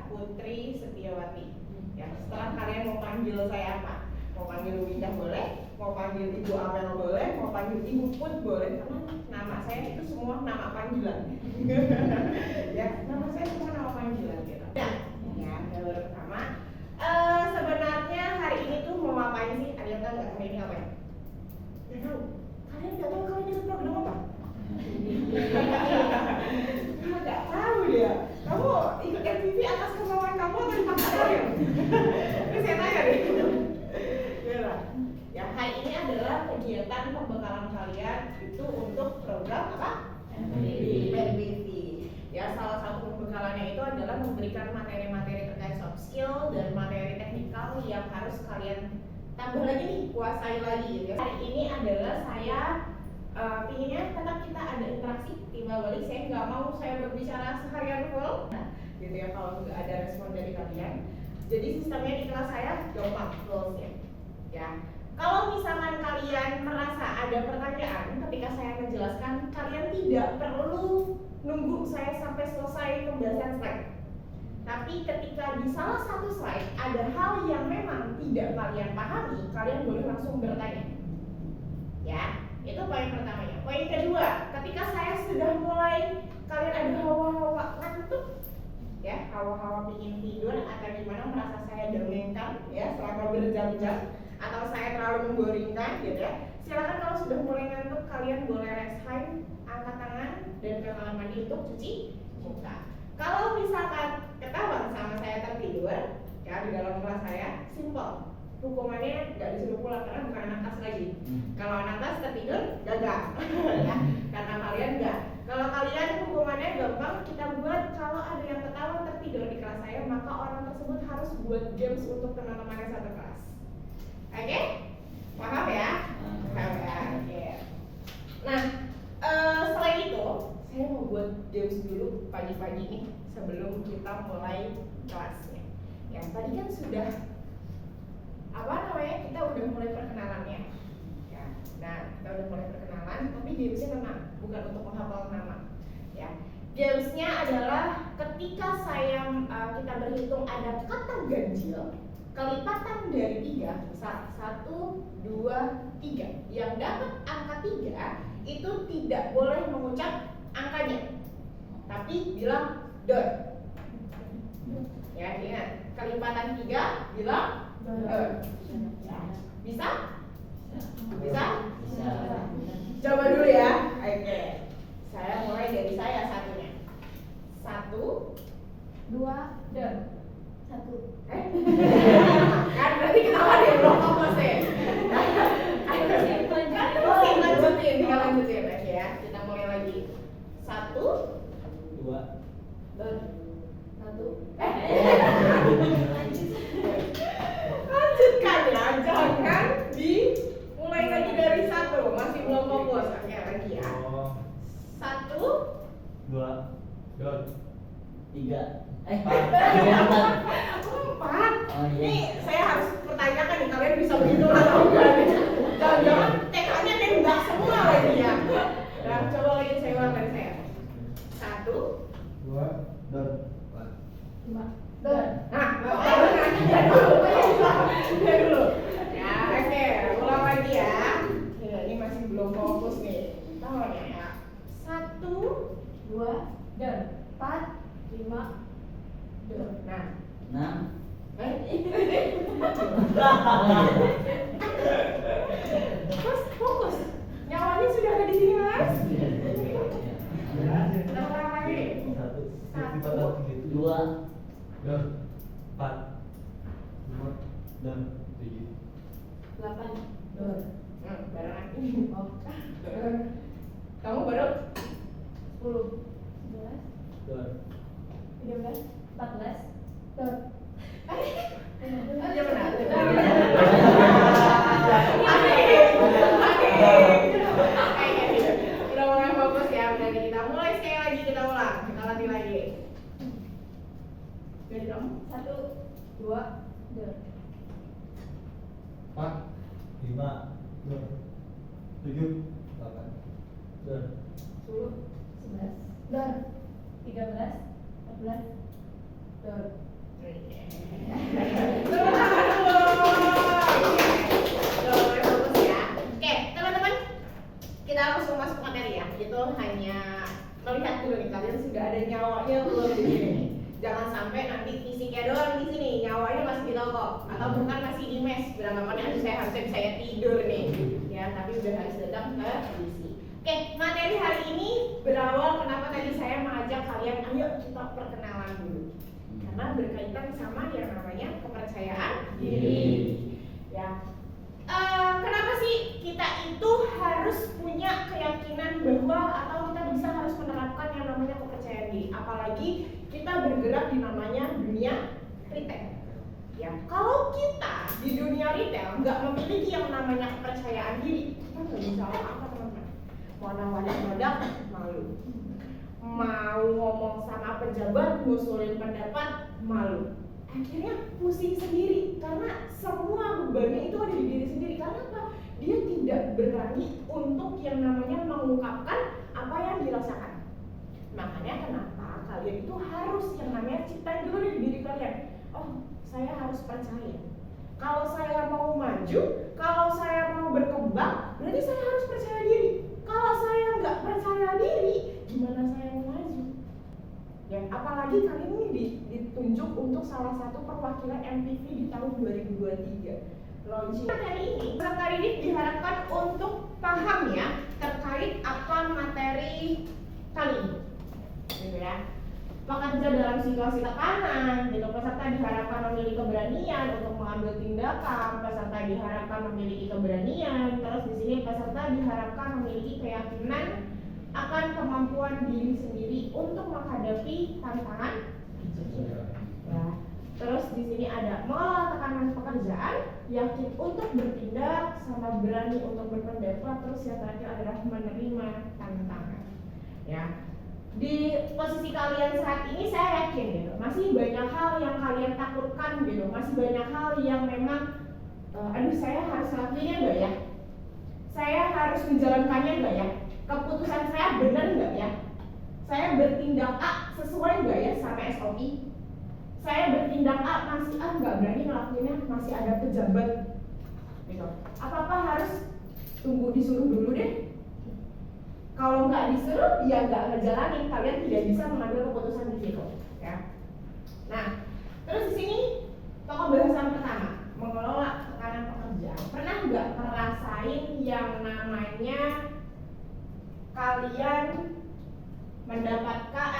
Putri Setiawati. Ya, setelah kalian mau panggil saya apa? Mau panggil Windah boleh, mau panggil Ibu Amel boleh, mau panggil Ibu Put boleh, karena nama saya itu semua nama panggilan. Ya, nama saya semua nama panggilan gitu. Nah, ya, baru pertama. Sebenarnya hari ini tuh mau ngapain sih? Ada yang tahu nggak hari ini ngapain? Nggak tahu. Kalian nggak tahu kalian ikut program apa? Nggak tahu ya. Kamu ikut MPV atas kemauan kamu atau dipaksa kalian? Ini saya tanya deh. Ya, hari ini adalah kegiatan pembekalan kalian itu untuk program apa? MPV. Ya, salah satu pembekalannya itu adalah memberikan materi-materi terkait soft skill dan materi teknikal yang harus kalian tambah lagi nih, kuasai lagi gitu ya. Hari ini adalah saya pinginnya tetap kita ada interaksi, timbal balik. Saya nggak mau saya berbicara seharian full, gitu ya, kalau nggak ada respon dari kalian. Jadi sistemnya di kelas saya gampang close-nya, ya. Kalau misalkan kalian merasa ada pertanyaan ketika saya menjelaskan, kalian tidak perlu nunggu saya sampai selesai pembahasan slide. Tapi ketika di salah satu slide ada hal yang memang tidak kalian pahami, kalian boleh langsung bertanya. Ya, itu poin pertamanya. Poin kedua, ketika saya sudah mulai kalian ada hawa-hawa ngantuk, ya, hawa-hawa ingin tidur atau gimana merasa saya dongengkan, ya, selama berjam-jam, atau saya terlalu memboringkan, gitu ya. Silakan kalau sudah mulai ngantuk, kalian boleh raise hand, angkat tangan, dan ke kamar mandi untuk cuci muka. Kalau misalkan ketahuan sama saya tertidur, ya, di dalam kelas saya, simple. Hukumannya nggak disuruh pulang karena bukan anak tas lagi. Kalau anak tas tertidur, gagal, ya, karena kalian nggak. Kalau kalian hukumannya gampang, kita buat kalau ada yang ketahuan tertidur di kelas saya, maka orang tersebut harus buat games untuk teman-temannya satu kelas. Oke? Paham ya? Paham ya? Oke. Nah, selain itu, saya mau buat games dulu pagi-pagi nih sebelum kita mulai kelasnya. Ya, tadi kan sudah kita udah mulai perkenalannya. Ya. Nah, kita udah mulai perkenalan, tapi gamesnya tenang, bukan untuk menghafal nama. Ya. Gamesnya adalah ketika kita berhitung ada kata ganjil, kelipatan dari 3, misal 1, 2, 3. Yang dapat angka 3 itu tidak boleh mengucap angkanya, tapi bilang dot. Ya, ingat, kelipatan 3 bilang dot. Ya. Bisa? Bisa? Coba dulu ya. Oke. Saya mulai dari saya satunya. 1, 2, dot. 1. Kan berarti ketawa deh, belum fokus deh. Lanjutin, tinggal lanjutin aja ya. Kita mulai lagi. 1, 2, dot. 1. Lanjutkan ya, jangan dimulai lagi dari 1, masih belum fokus. Oke, lagi ya. 1, 2, dot. 3, 4. Oh, iya. Nih, saya harus pertanyakan nih, kalian bisa berhitung atau enggak nih? Jangan-jangan TK-nya nembak semua lagi ya. Nah, coba lagi saya ulang dari saya. 1, 2, dot. 5, dot. Nah, udah dulu. Ya, oke, ulang lagi ya. Ini masih belum fokus nih. Tahunya ya. 1, 2, dot. 4, 5, dot. Nah, 6. Mas, fokus. Nyawanya sudah ada di sini, Mas. Kita ulang lagi. 1, 2, dot. 4, 5, dan 7. 8, dot. Barengan ini. Oh. Kamu baru 10, 11, Dot. 13, 14, dot. Aja benar. Udah mulai fokus ya, berarti kita mulai sekali lagi, kita ulang, kita latih lagi. Jadi kamu 1, 2, dot. 4, 5, dot. 7, 8, dot. 10, 11, dot. 13, 14, dot. Tepuk tangan dulu. Tuh, fokus ya. Oke, teman-teman, kita langsung masuk materi ya. Itu hanya melihat dulu nih kalian sudah ada nyawanya belum di sini. Jangan sampai nanti fisiknya doang di sini, nyawanya masih di toko atau bukan masih di mes. Beranggapannya saya harusnya saya tidur nih, ya. Tapi udah harus datang ke visi. Oke, materi hari ini berawal kenapa tadi saya mengajak kalian, ayo kita perkenalan dulu. Karena berkaitan sama yang namanya kepercayaan diri. Ya. Kenapa sih kita itu harus punya keyakinan bahwa atau kita bisa harus menerapkan yang namanya kepercayaan diri, apalagi kita bergerak di namanya dunia retail. Ya, kalau kita di dunia retail nggak memiliki yang namanya kepercayaan diri, kita nggak bisa apa-apa, teman-teman. Mau nawarin produk malu, mau ngomong sama pejabat ngusulin pendapat malu. Akhirnya pusing sendiri karena semua bebannya itu ada di diri sendiri. Karena apa? Dia tidak berani untuk yang namanya mengungkapkan apa yang dirasakan. Makanya kenapa kalian itu harus yang namanya ciptain dulu di diri kalian. Oh, saya harus percaya. Kalau saya mau maju, kalau saya mau berkembang, berarti saya harus percaya diri. Kalau saya nggak percaya diri, gimana saya mau maju? Ya, apalagi kali ini ditunjuk untuk salah satu perwakilan MTV di tahun 2023. Launching materi ini, peserta didik diharapkan untuk paham ya terkait apa materi kali ini, gitu ya. Pekerja dalam situasi tekanan, gitu. Peserta diharapkan memiliki keberanian untuk mengambil tindakan. Peserta diharapkan memiliki keberanian. Terus di sini peserta diharapkan memiliki keyakinan akan kemampuan diri sendiri untuk menghadapi tantangan. Ya. Terus di sini ada mengelola tekanan pekerjaan, yakin untuk bertindak, sama berani untuk berpendapat. Terus yang terakhir adalah menerima tantangan. Ya. Di posisi kalian saat ini saya yakin gitu, masih banyak hal yang kalian takutkan gitu, masih banyak hal yang memang aduh saya harus lakuinnya enggak ya? Saya harus menjalankannya enggak ya? Keputusan saya benar enggak ya? Saya bertindak A sesuai enggak ya sama SOP? Saya bertindak A masih enggak berani ngelakuinnya, masih ada pejabat gitu. Apa-apa harus tunggu disuruh dulu deh. Kalau nggak disuruh, ya nggak ngejalanin, kalian tidak bisa mengambil keputusan di situ, ya. Nah, terus di sini pokok bahasan pertama, mengelola tekanan pekerjaan. Pernah nggak ngerasain yang namanya kalian mendapatkan,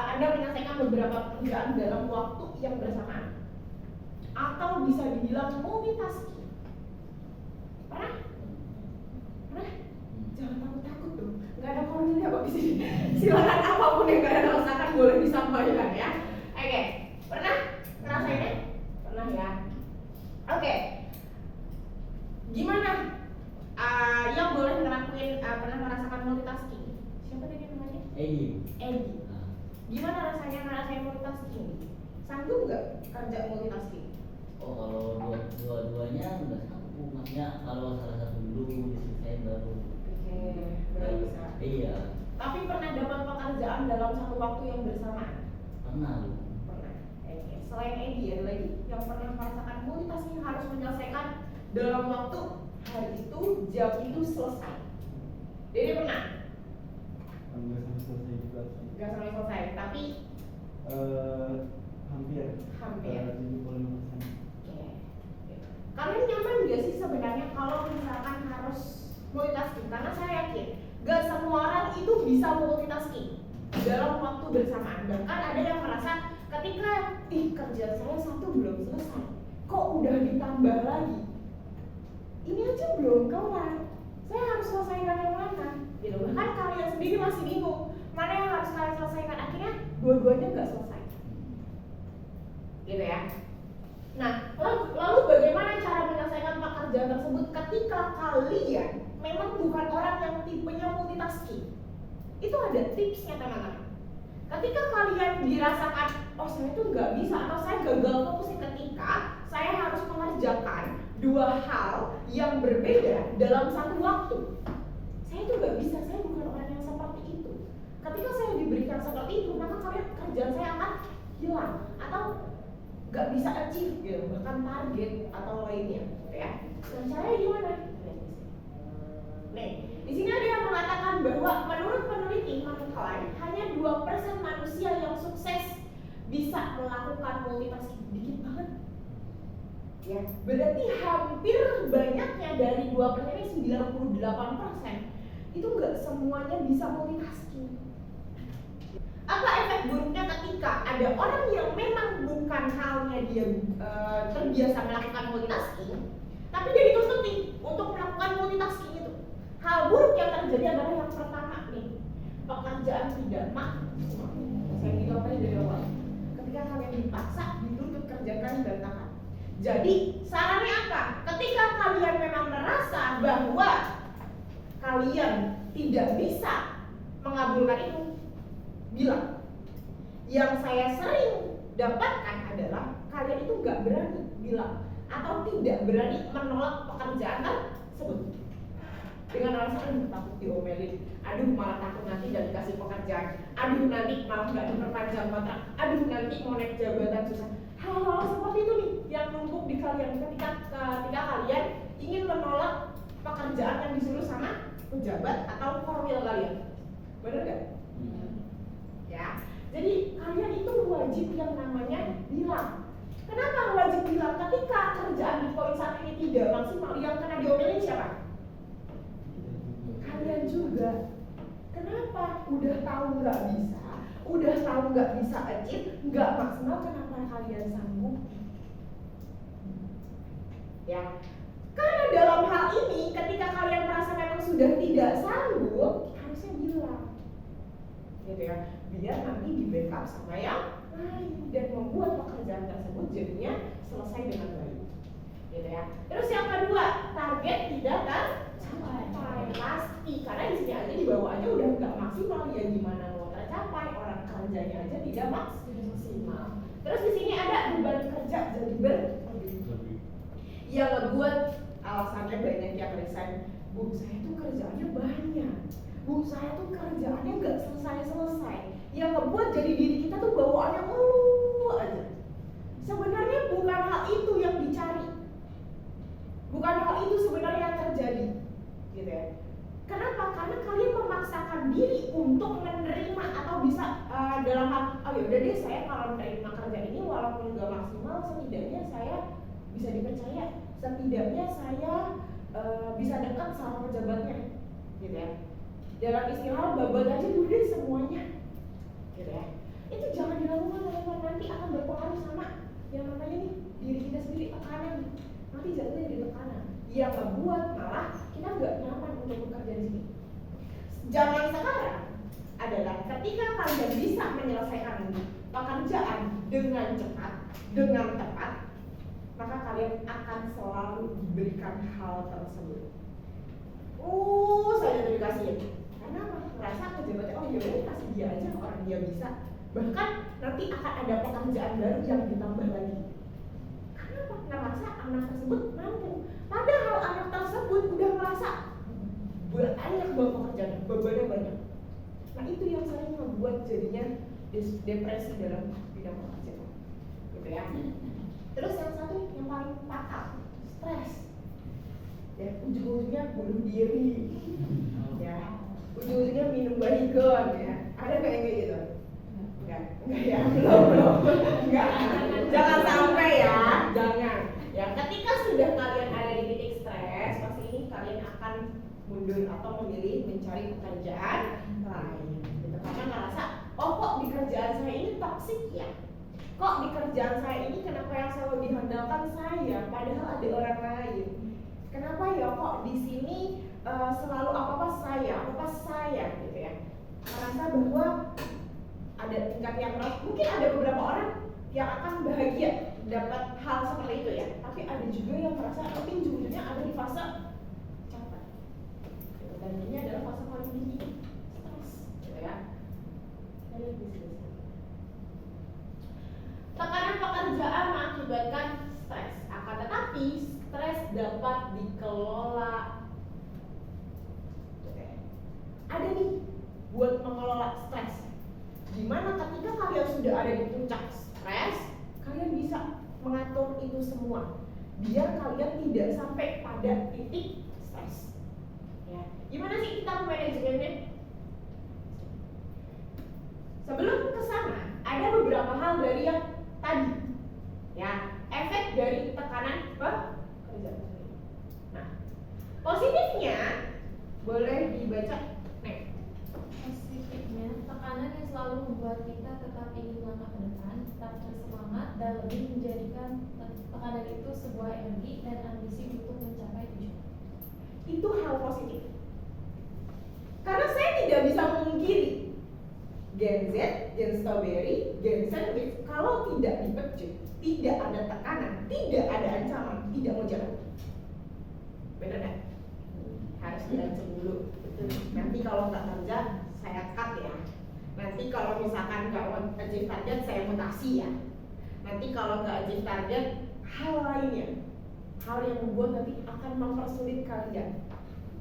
Anda menyelesaikan beberapa pekerjaan dalam waktu yang bersamaan, atau bisa dibilang multitasking? Pernah? Pernah? Jangan takut-takut dong. Nggak ada komennya kok di sini. Silakan apapun yang kalian rasakan boleh disampaikan ya. Oke, pernah ngerasainnya? Pernah ya. Oke. Gimana? Yang boleh ngelakuin pernah merasakan multitasking? Siapa tadi namanya? Edi. Gimana rasanya ngerasain multitasking? Sanggup nggak kerja multitasking? Oh, kalau dua-duanya nggak sanggup, maksudnya kalau salah satu dulu diselesaikan baru. Baru bisa. Iya. Tapi pernah dapat pekerjaan dalam satu waktu yang bersamaan? Pernah lu. Pernah. Oke. Selain Edi ada lagi yang pernah merasakan multitasking harus menyelesaikan dalam waktu hari itu jam itu selesai. Jadi pernah? Nggak sampai selesai juga. Gak sampai selesai, tapi hampir. 75%. Oke. Kalian nyaman gak sih sebenarnya kalau misalkan harus multitasking? Karena saya yakin gak semua orang itu bisa multitasking dalam waktu bersamaan. Bahkan ada yang merasa ketika kerja saya satu belum selesai, kok udah ditambah lagi, ini aja belum kelar, saya harus selesaikan yang mana gitu. Bahkan kalian sendiri masih bingung mana yang harus kalian selesaikan, akhirnya dua-duanya gak selesai gitu ya. Nah, lalu bagaimana cara menyelesaikan pekerjaan tersebut ketika kalian memang bukan orang yang tipenya multitasking? Itu ada tipsnya teman-teman. Ketika kalian dirasakan, oh saya itu nggak bisa atau saya gagal fokus ketika saya harus mengerjakan dua hal yang berbeda dalam satu waktu. Saya itu nggak bisa, saya bukan orang yang seperti itu. Ketika saya diberikan seperti itu, maka kerjaan saya akan hilang atau nggak bisa menentukan target atau lainnya, gitu ya. Dan caranya gimana? Nih, di sini ada yang mengatakan bahwa menurut peneliti McCline, hanya 2% manusia yang sukses bisa melakukan multitasking. Dikit banget. Ya, berarti hampir banyaknya dari 2% ini 98% itu nggak semuanya bisa multitasking. Apa efek buruknya ketika ada orang yang memang bukan halnya dia terbiasa melakukan multitasking, tapi dia dituntut nih untuk melakukan multitasking itu. Hal buruk yang terjadi adalah yang pertama nih, pekerjaan tidak maksimal. Saya bilang tadi dari awal, ketika kalian dipaksa dituntut kerjakan berantakan. Jadi sarannya apa? Ketika kalian memang merasa bahwa kalian tidak bisa mengabulkan itu, bilang. Yang saya sering dapatkan adalah kalian itu nggak berani bilang atau tidak berani menolak pekerjaan tersebut dengan alasan takut diomelin, aduh malah takut nanti gak dikasih pekerjaan, aduh nanti malah gak diperpanjang kontrak, aduh nanti mau naik jabatan susah. Hal-hal seperti itu nih yang numpuk di kalian ketika kalian ingin menolak pekerjaan yang disuruh sama pejabat atau korwil kalian. Bener gak? Ya, jadi kalian itu wajib yang namanya bilang. Kenapa wajib bilang? Ketika kerjaan di poin 1 ini tidak maksimal, yang kena diomelin siapa? Kalian juga. Kenapa? Udah tahu nggak bisa, udah tahu nggak bisa achieve, nggak maksimal, kenapa kalian sanggup? Ya, karena dalam hal ini, ketika kalian merasa memang sudah tidak sanggup, harusnya bilang, gitu ya, biar nanti di backup sama yang lain dan membuat pekerjaan tersebut jadinya selesai dengan baik, gitu ya. Terus yang kedua, target tidak tercapai, pasti, karena di sini aja di bawah aja udah nggak maksimal, ya gimana mau tercapai, orang kerjanya aja tidak maksimal. Terus di sini ada beban kerja jadi berlebih, yang ngebuat alasannya banyak yang resign. Bu, saya tuh kerjaannya banyak, bu, saya tuh kerjaannya nggak selesai-selesai, yang ngebuat jadi diri kita tuh bawaannya aja. Sebenarnya bukan hal itu yang dicari, bukan hal itu sebenarnya yang terjadi, gitu ya. Kenapa? Karena kalian memaksakan diri untuk menerima atau bisa dalam hal, oh ya udah deh, saya kalau menerima kerja ini walaupun nggak maksimal, setidaknya saya bisa dipercaya, setidaknya saya bisa dekat sama pejabatnya, gitu ya. Dalam istilah babat aja dulu deh semuanya, gitu ya. Itu jangan dilakukan, nanti akan berpengaruh sama yang namanya nih diri kita sendiri, tekanan. Nanti jatuhnya jadi tekanan yang membuat malah kita nggak nyaman untuk bekerja di sini. Zaman sekarang adalah ketika kalian bisa menyelesaikan pekerjaan dengan cepat, dengan tepat, maka kalian akan selalu diberikan hal tersebut. Saya dikasih, karena merasa pejabatnya, oh ya udah kasih dia aja, orang dia bisa. Bahkan nanti akan ada pekerjaan baru yang ditambah lagi. Kenapa? Ngerasa anak tersebut mampu. Padahal anak tersebut udah merasa banyak banget pekerjaan, bebannya banyak. Nah itu yang sering membuat jadinya depresi dalam bidang pekerjaan, gitu ya. Terus yang satu yang paling fatal, stres. Ya, ujung-ujungnya bunuh diri. Ya, ujung-ujungnya minum baygon ya. Ada nggak yang kayak gitu? Enggak ya, belum. Enggak. Jangan sampai ya, jangan. Ya, ketika sudah kalian ada di titik stres, pasti ini kalian akan mundur atau memilih mencari pekerjaan lain. Gitu. Karena ngerasa, oh kok di kerjaan saya ini toksik ya? Kok di kerjaan saya ini kenapa yang selalu diandalkan saya, padahal ada orang lain? Kenapa ya kok di sini selalu apa-apa saya, gitu ya? Merasa bahwa ada tingkat yang mungkin ada beberapa orang yang akan bahagia dapat hal seperti itu ya, tapi ada juga yang merasa ujung-ujungnya ada di fase capek, gitu. Dan ini adalah fase paling tinggi, stres, gitu ya. Tekanan pekerjaan mengakibatkan stres, akan tetapi stres dapat dikelola. Ada nih buat mengelola stres. Dimana ketika kalian sudah ada di puncak stres, kalian bisa mengatur itu itu semua biar kalian tidak sampai pada titik stres. Ya, gimana sih kita manajemennya? Sebelum ke sana, ada beberapa hal dari yang tadi. Ya, efek dari tekanan pekerja. Nah, positifnya boleh dibaca. Nek. Positifnya, tekanan yang selalu membuat kita tetap ingin melangkah ke depan, tetap bersemangat dan lebih menjadikan tekanan itu sebuah energi dan ambisi untuk mencapai tujuan. Itu hal positif. Karena saya tidak bisa memungkiri Gen Z, Gen Strawberry, Gen Sandwich kalau tidak dipecut, tidak ada tekanan, tidak ada ancaman, tidak mau jalan. Benar kan? Harus diancam dulu. Nanti kalau nggak kerja, saya cut ya. Nanti kalau misalkan nggak achieve target, saya mutasi ya. Nanti kalau nggak achieve target, hal lainnya, hal yang membuat nanti akan mempersulit kalian,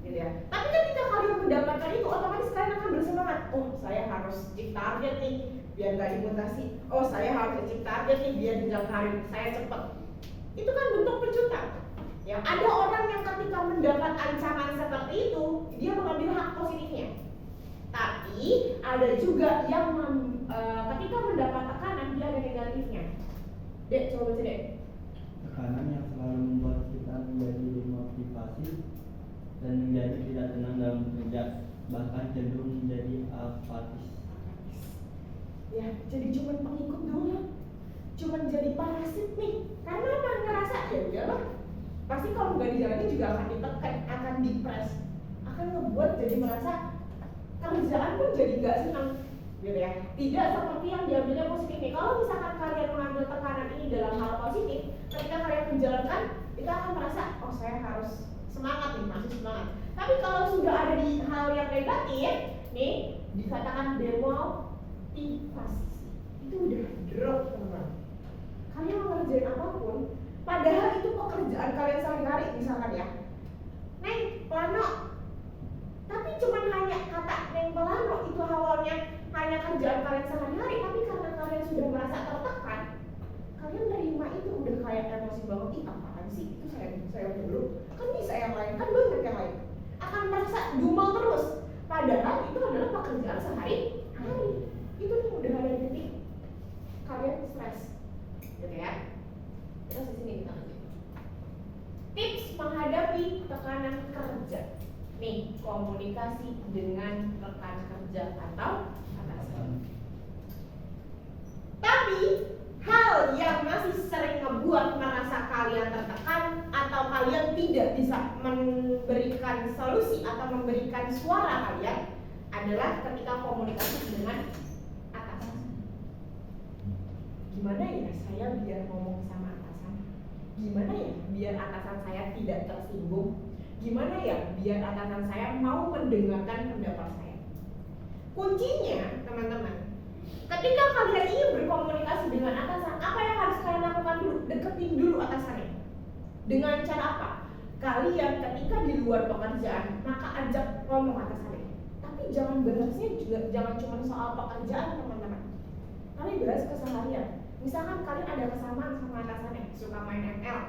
gitu ya. Tapi ketika kalian mendapatkan itu, otomatis kalian akan bersemangat. Oh, saya harus achieve target nih, biar nggak dimutasi. Oh, saya harus achieve target nih, biar jenjang karir saya cepet. Itu kan bentuk pecutan. Ya, ada orang yang ketika mendapat ancaman seperti itu, dia mengambil hak positifnya. Tapi ada juga yang ketika mendapat tekanan, dia ada negatifnya. Dek, coba baca dek. Tekanan yang selalu membuat kita menjadi dimotivasi dan menjadi tidak tenang dalam bekerja, bahkan cenderung menjadi apatis. Ya, jadi cuma pengikut doang, cuma jadi parasit nih. Karena apa? Ngerasa ya udahlah, pasti kalau nggak dijalani juga akan ditekan, akan dipres, akan ngebuat jadi merasa kerjaan pun jadi nggak senang, gitu ya. Tidak seperti yang diambilnya positif nih. Kalau misalkan kalian mengambil tekanan ini dalam hal positif, ketika kalian menjalankan, kita akan merasa, oh saya harus semangat nih, masih semangat. Tapi kalau sudah ada di hal yang negatif, nih dikatakan demotivasi, itu udah drop teman-teman. Kalian mau ngerjain apapun, padahal itu pekerjaan kalian sehari-hari, misalkan ya, Neng, plano. Tapi cuman hanya kata Neng plano itu awalnya hanya kerjaan kalian sehari-hari, tapi karena kalian sudah merasa tertekan, kalian terima itu udah kayak emosi banget. Ih, apaan sih? Itu saya dulu. Kan bisa yang lain, kan banyak yang lain. Akan merasa dumel terus. Padahal itu adalah pekerjaan sehari-hari. Itu nih udah ada di titik kalian stres, gitu ya. Terus di sini kita lanjut. Tips menghadapi tekanan kerja. Nih, komunikasi dengan rekan kerja atau atasan. Tapi hal yang masih sering ngebuat merasa kalian tertekan atau kalian tidak bisa memberikan solusi atau memberikan suara kalian adalah ketika komunikasi dengan atasan. Gimana ya saya biar ngomong sama atasan? Gimana ya biar atasan saya tidak tersinggung? Gimana ya biar atasan saya mau mendengarkan pendapat saya? Kuncinya, teman-teman, ketika kalian ingin berkomunikasi dengan atasan, apa yang harus kalian lakukan dulu? Deketin dulu atasannya. Dengan cara apa? Kalian ketika di luar pekerjaan, maka ajak ngomong atasannya. Tapi jangan bahasnya juga, jangan cuma soal pekerjaan, teman-teman. Kalian bahas keseharian. Misalkan kalian ada kesamaan sama atasannya, suka main ML,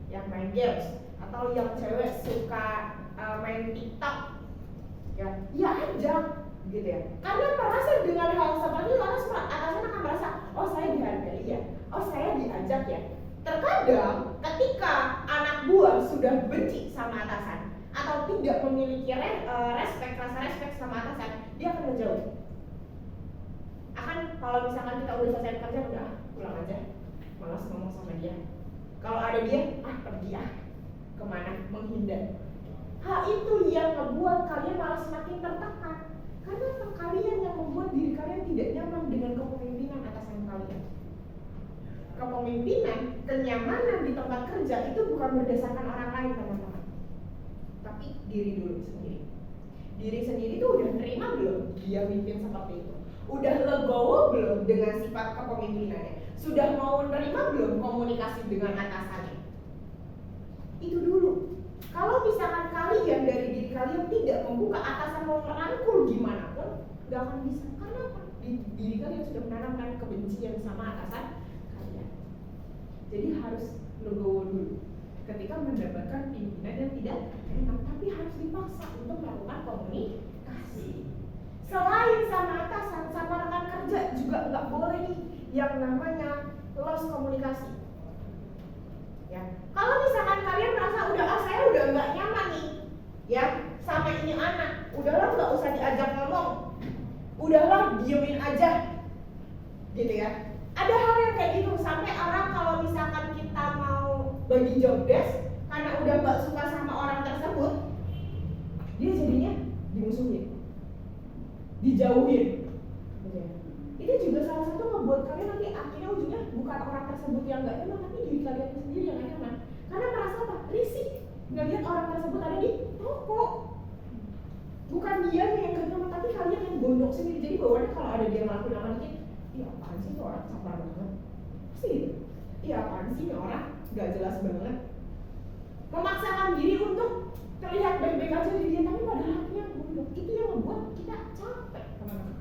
yang main games, atau yang cewek suka main TikTok, ya ajak, gitu ya. Karena merasa dengan hal seperti itu, atasan akan merasa, oh saya dihargai ya, oh saya diajak ya. Terkadang ketika anak buah sudah benci sama atasan atau tidak memiliki rasa respect sama atasan, dia akan menjauh. Akan kalau misalkan kita udah selesai kerja, udah pulang aja, malas ngomong sama dia. Kalau ada dia, pergi kemana, menghindar. Hal itu yang membuat kalian malah semakin tertekan, karena kalian yang membuat diri kalian tidak nyaman dengan kepemimpinan atasan kalian. Kepemimpinan, kenyamanan di tempat kerja itu bukan berdasarkan orang lain, teman-teman, tapi diri dulu sendiri. Diri sendiri itu udah nerima belum dia mimpin seperti itu? Udah legowo belum dengan sifat kepemimpinannya? Sudah mau menerima belum komunikasi dengan atasannya? Itu dulu. Kalau misalkan kalian dari diri kalian tidak membuka, atasan mau merangkul gimana pun gak akan bisa. Karena apa? Diri kalian sudah menanamkan kebencian sama atasan kalian. Jadi harus legowo dulu ketika mendapatkan pimpinan yang tidak enak, tapi harus dipaksa untuk melakukan komunikasi. Selain sama atasan, sama rekan kerja juga nggak boleh nih yang namanya loss komunikasi. Ya, kalau misalkan kalian merasa saya udah nggak nyaman nih, ya sama ini anak, udahlah nggak usah diajak ngomong, udahlah diemin aja, gitu ya. Ada hal yang kayak gitu sampai orang kalau misalkan kita mau bagi job desk karena udah nggak suka sama orang tersebut, dia jadinya dimusuhin, dijauhin, gitu ya. Itu juga salah satu membuat kalian nanti akhirnya ujungnya bukan orang tersebut yang nggak nyaman, tapi diri kalian sendiri yang nggak nyaman. Karena merasa apa? Risih ngelihat orang tersebut ada di toko. Bukan dia yang nggak nyaman, tapi kalian yang gondok sendiri. Jadi bawaannya kalau ada dia ngelakuin apa dikit, iya apaan sih ini orang sabar banget, pasti gitu. Iya apaan sih ini orang nggak jelas banget. Memaksakan diri untuk terlihat baik-baik aja di dia, tapi padahal hatinya gondok. Itu yang membuat kita capek, teman-teman.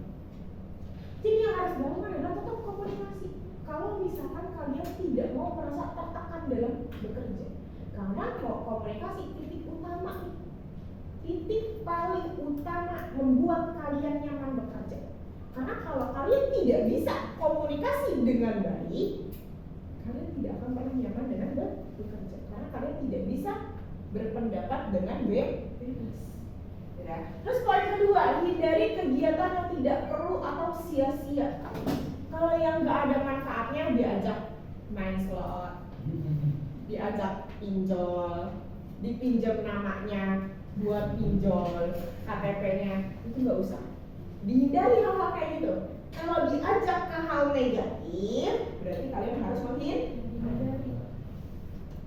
Jadi yang harus dilakukan adalah tetap komunikasi. Kalau misalkan kalian tidak mau merasa tertekan dalam bekerja, karena kalau komunikasi titik utama, titik paling utama membuat kalian nyaman bekerja. Karena kalau kalian tidak bisa komunikasi dengan baik, kalian tidak akan pernah nyaman dengan bekerja. Karena kalian tidak bisa berpendapat dengan bebas. Ya. Terus poin kedua, hindari kegiatan yang tidak perlu atau sia-sia. Kalau yang nggak ada manfaatnya, diajak main slot, diajak pinjol, dipinjam namanya buat pinjol KTP-nya, itu nggak usah. Dihindari hal-hal kayak gitu. Kalau diajak ke hal negatif, berarti kalian harus menghindari.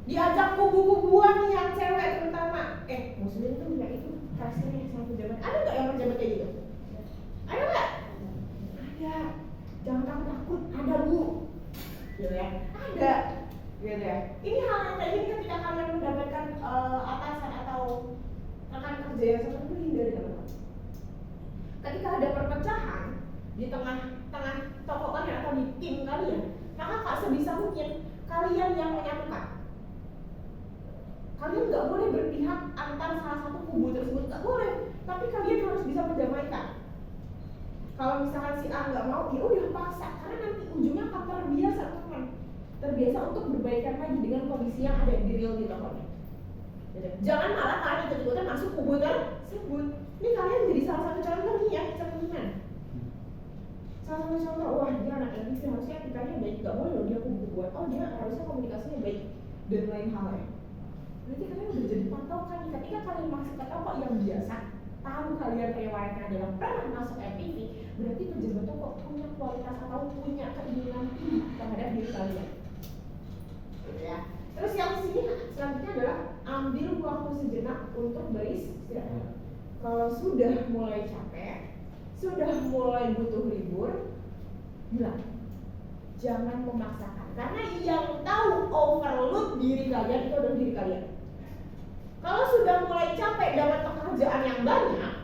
Diajak kubu-kubuan yang cewek terutama, muslim tuh punya itu. Kasih nih sama pejabat. Ada nggak yang pejabat kayak gitu? Ada nggak? Ada. Jangan takut, ada bu. Gitu ya. Ada. Gitu ya. Ini hal yang kayak gini ketika kalian mendapatkan atasan atau rekan kerja yang seperti itu, hindari teman-teman. Ketika ada perpecahan di tengah toko kalian atau di tim kalian, maka sebisa mungkin kalian yang menyatukan. Kalian nggak boleh berpihak antar salah satu kubu tersebut, nggak boleh. Tapi kalian harus bisa mendamaikan. Kalau misalkan si A nggak mau, ya udah paksa, karena nanti ujungnya akan terbiasa teman, terbiasa untuk berbaikan lagi dengan kondisi yang ada di real di tokonya. Jangan malah kalian ikut-ikutan masuk kubu tersebut. Ini kalian jadi salah satu contoh nih ya, cerminan. Salah satu contoh, wah dia anak MPV harusnya etikanya baik, nggak boleh loh dia kubu-kubuan. Oh dia harusnya komunikasinya baik dan lain halnya. Berarti kalian udah jadi patokan. Ketika kalian masuk ke toko yang biasa, tahu kalian riwayatnya adalah pernah masuk MPV, berarti pejabat toko punya kualitas atau punya keinginan tinggi terhadap diri kalian. Gitu ya. Terus yang sini selanjutnya adalah ambil waktu sejenak untuk beristirahat. Kalau sudah mulai capek, sudah mulai butuh libur, bilang. Jangan memaksakan. Karena yang tahu overload diri kalian itu adalah diri kalian. Kalau sudah mulai capek dapat pekerjaan yang banyak,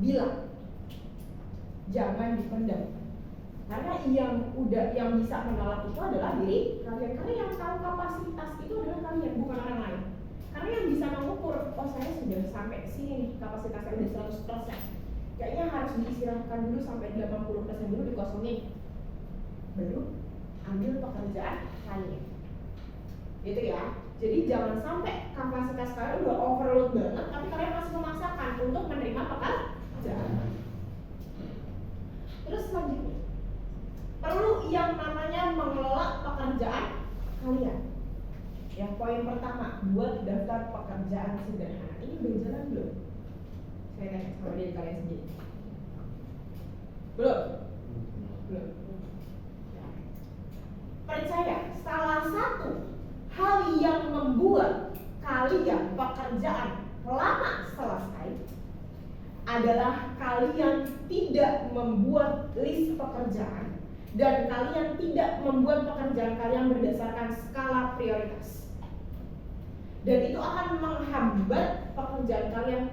bilang. Jangan dipendam. Karena yang bisa menolak itu adalah diri kalian. Karena yang tahu kapasitas itu adalah kalian, bukan orang lain. Karena yang bisa mengukur, oh saya sudah sampai sini nih, kapasitasnya udah 100%. Kayaknya harus diistirahatkan dulu sampai 80% dulu dikosongin. Baru ambil pekerjaan kalian. Gitu ya. Jadi jangan sampai kapasitas kalian udah overload banget, tapi kalian masih memaksakan untuk menerima pekerjaan. Terus selanjutnya, perlu yang namanya mengelola pekerjaan kalian. Ya, poin pertama, buat daftar pekerjaan sederhana. Ini udah jalan belum? Saya tanya sama diri kalian sendiri. Belum? Belum. Percaya, salah satu hal yang membuat kalian pekerjaan lama selesai adalah kalian tidak membuat list pekerjaan dan kalian tidak membuat pekerjaan kalian berdasarkan skala prioritas. Dan itu akan menghambat pekerjaan kalian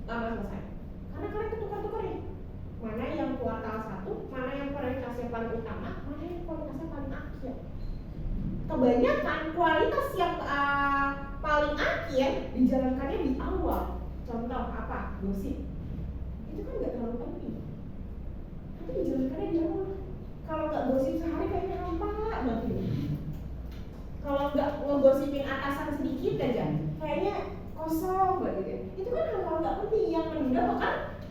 lama selesai. Karena kalian tukar-tukar nih. Mana yang kuartal 1, mana yang prioritasnya paling utama, mana yang prioritasnya paling akhir. kebanyakan kualitas yang paling akhir dijalankannya di awal. Contoh apa? Gosip. Itu kan nggak terlalu penting, tapi dijalankannya di awal. Kalau nggak gosip sehari kayaknya hampa banget ini. Kalau nggak ngegosipin atasan sedikit aja, kayaknya kosong banget gitu. Itu kan hal-hal nggak penting yang menunda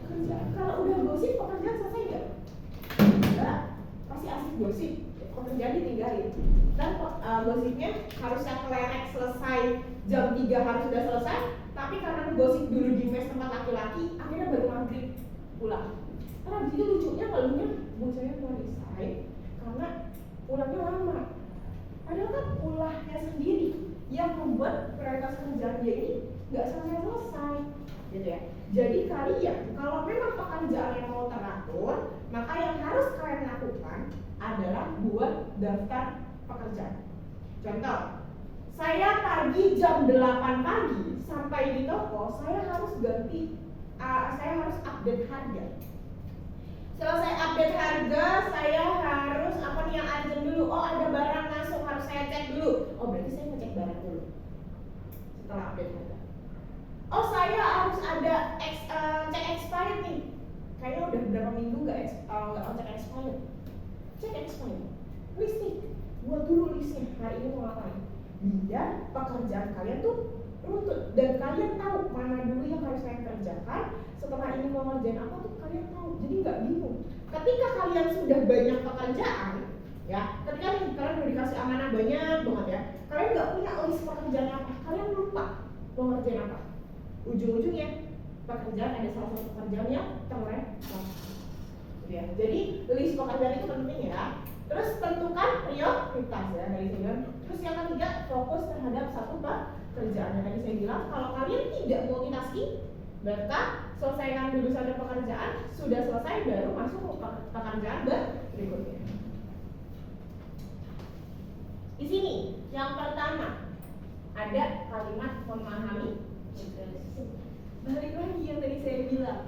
pekerjaan. Kalau udah gosip, pekerjaan selesai nggak? Enggak, pasti asik gosip, pekerjaan ditinggalin. Dan gosipnya harusnya kelerek selesai jam 3 harus sudah selesai, tapi karena gosip dulu di mes tempat laki-laki, akhirnya baru maghrib pulang. Karena begitu lucunya ngeluhnya, bosnya mau resign karena pulangnya lama. Padahal kan ulahnya sendiri yang membuat prioritas kerjaan dia ini nggak selesai, gitu ya. Jadi kalian kalau memang pekerjaan yang mau teratur, maka yang harus kalian lakukan adalah buat daftar pekerjaan. Contoh, saya pagi jam 8 pagi sampai di toko, saya harus saya harus update harga. Selesai update harga, saya harus apa nih yang urgent dulu. Oh, ada barang masuk, harus saya cek dulu. Oh, berarti saya ngecek barang dulu setelah update harga. Oh, saya harus ada cek expired nih. Kayaknya udah berapa minggu nggak cek expired. Cek expired. List nih, buat dulu listnya. Hari ini mau ngapain? Biar pekerjaan kalian tuh runtut dan kalian tahu mana dulu yang harus saya kerjakan. Setelah ini mau ngerjain apa tuh kalian tahu, jadi nggak bingung. Ketika kalian sudah banyak pekerjaan, ya, ketika kalian udah dikasih amanah banyak banget ya, kalian nggak punya list pekerjaan apa, kalian lupa mau ngerjain apa. Ujung-ujungnya pekerjaan ada salah satu pekerjaan yang terlewat. Ya, jadi list pekerjaan itu penting ya. Terus tentukan prioritas ya dari sini. Terus yang ketiga, fokus terhadap satu pekerjaan. Yang tadi saya bilang, kalau kalian tidak multitasking, berarti selesaikan dulu satu pekerjaan, sudah selesai baru masuk ke pekerjaan berikutnya. Di sini yang pertama ada kalimat memahami. Balik lagi yang tadi saya bilang,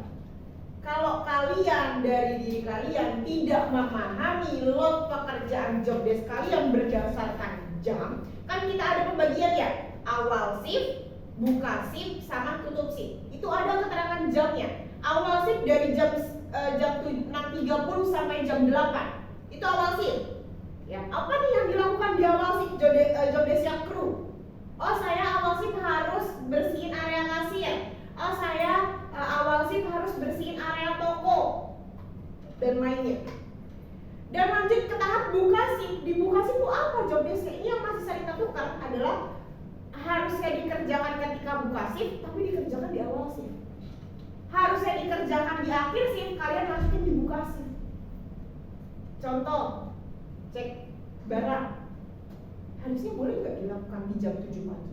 kalau kalian dari diri kalian tidak memahami load pekerjaan job desk kalian berdasarkan jam, kan kita ada pembagian ya, awal shift, buka shift, sama tutup shift. Itu ada keterangan jamnya. Awal shift dari jam 6.30 sampai jam 8. Itu awal shift. Ya, apa nih yang dilakukan di awal shift job desk kru? Oh, saya awal shift harus bersihin area kasir. Oh, saya awal shift harus bersihin area toko dan lainnya. Dan lanjut ke tahap buka shift. Di buka shift itu apa job desk ini yang masih saya tentukan adalah harusnya dikerjakan ketika buka shift, tapi dikerjakan di awal shift. Harusnya dikerjakan di akhir shift, kalian masukin di buka shift. Contoh, cek barang. Harusnya boleh nggak dilakukan di jam 7 pagi?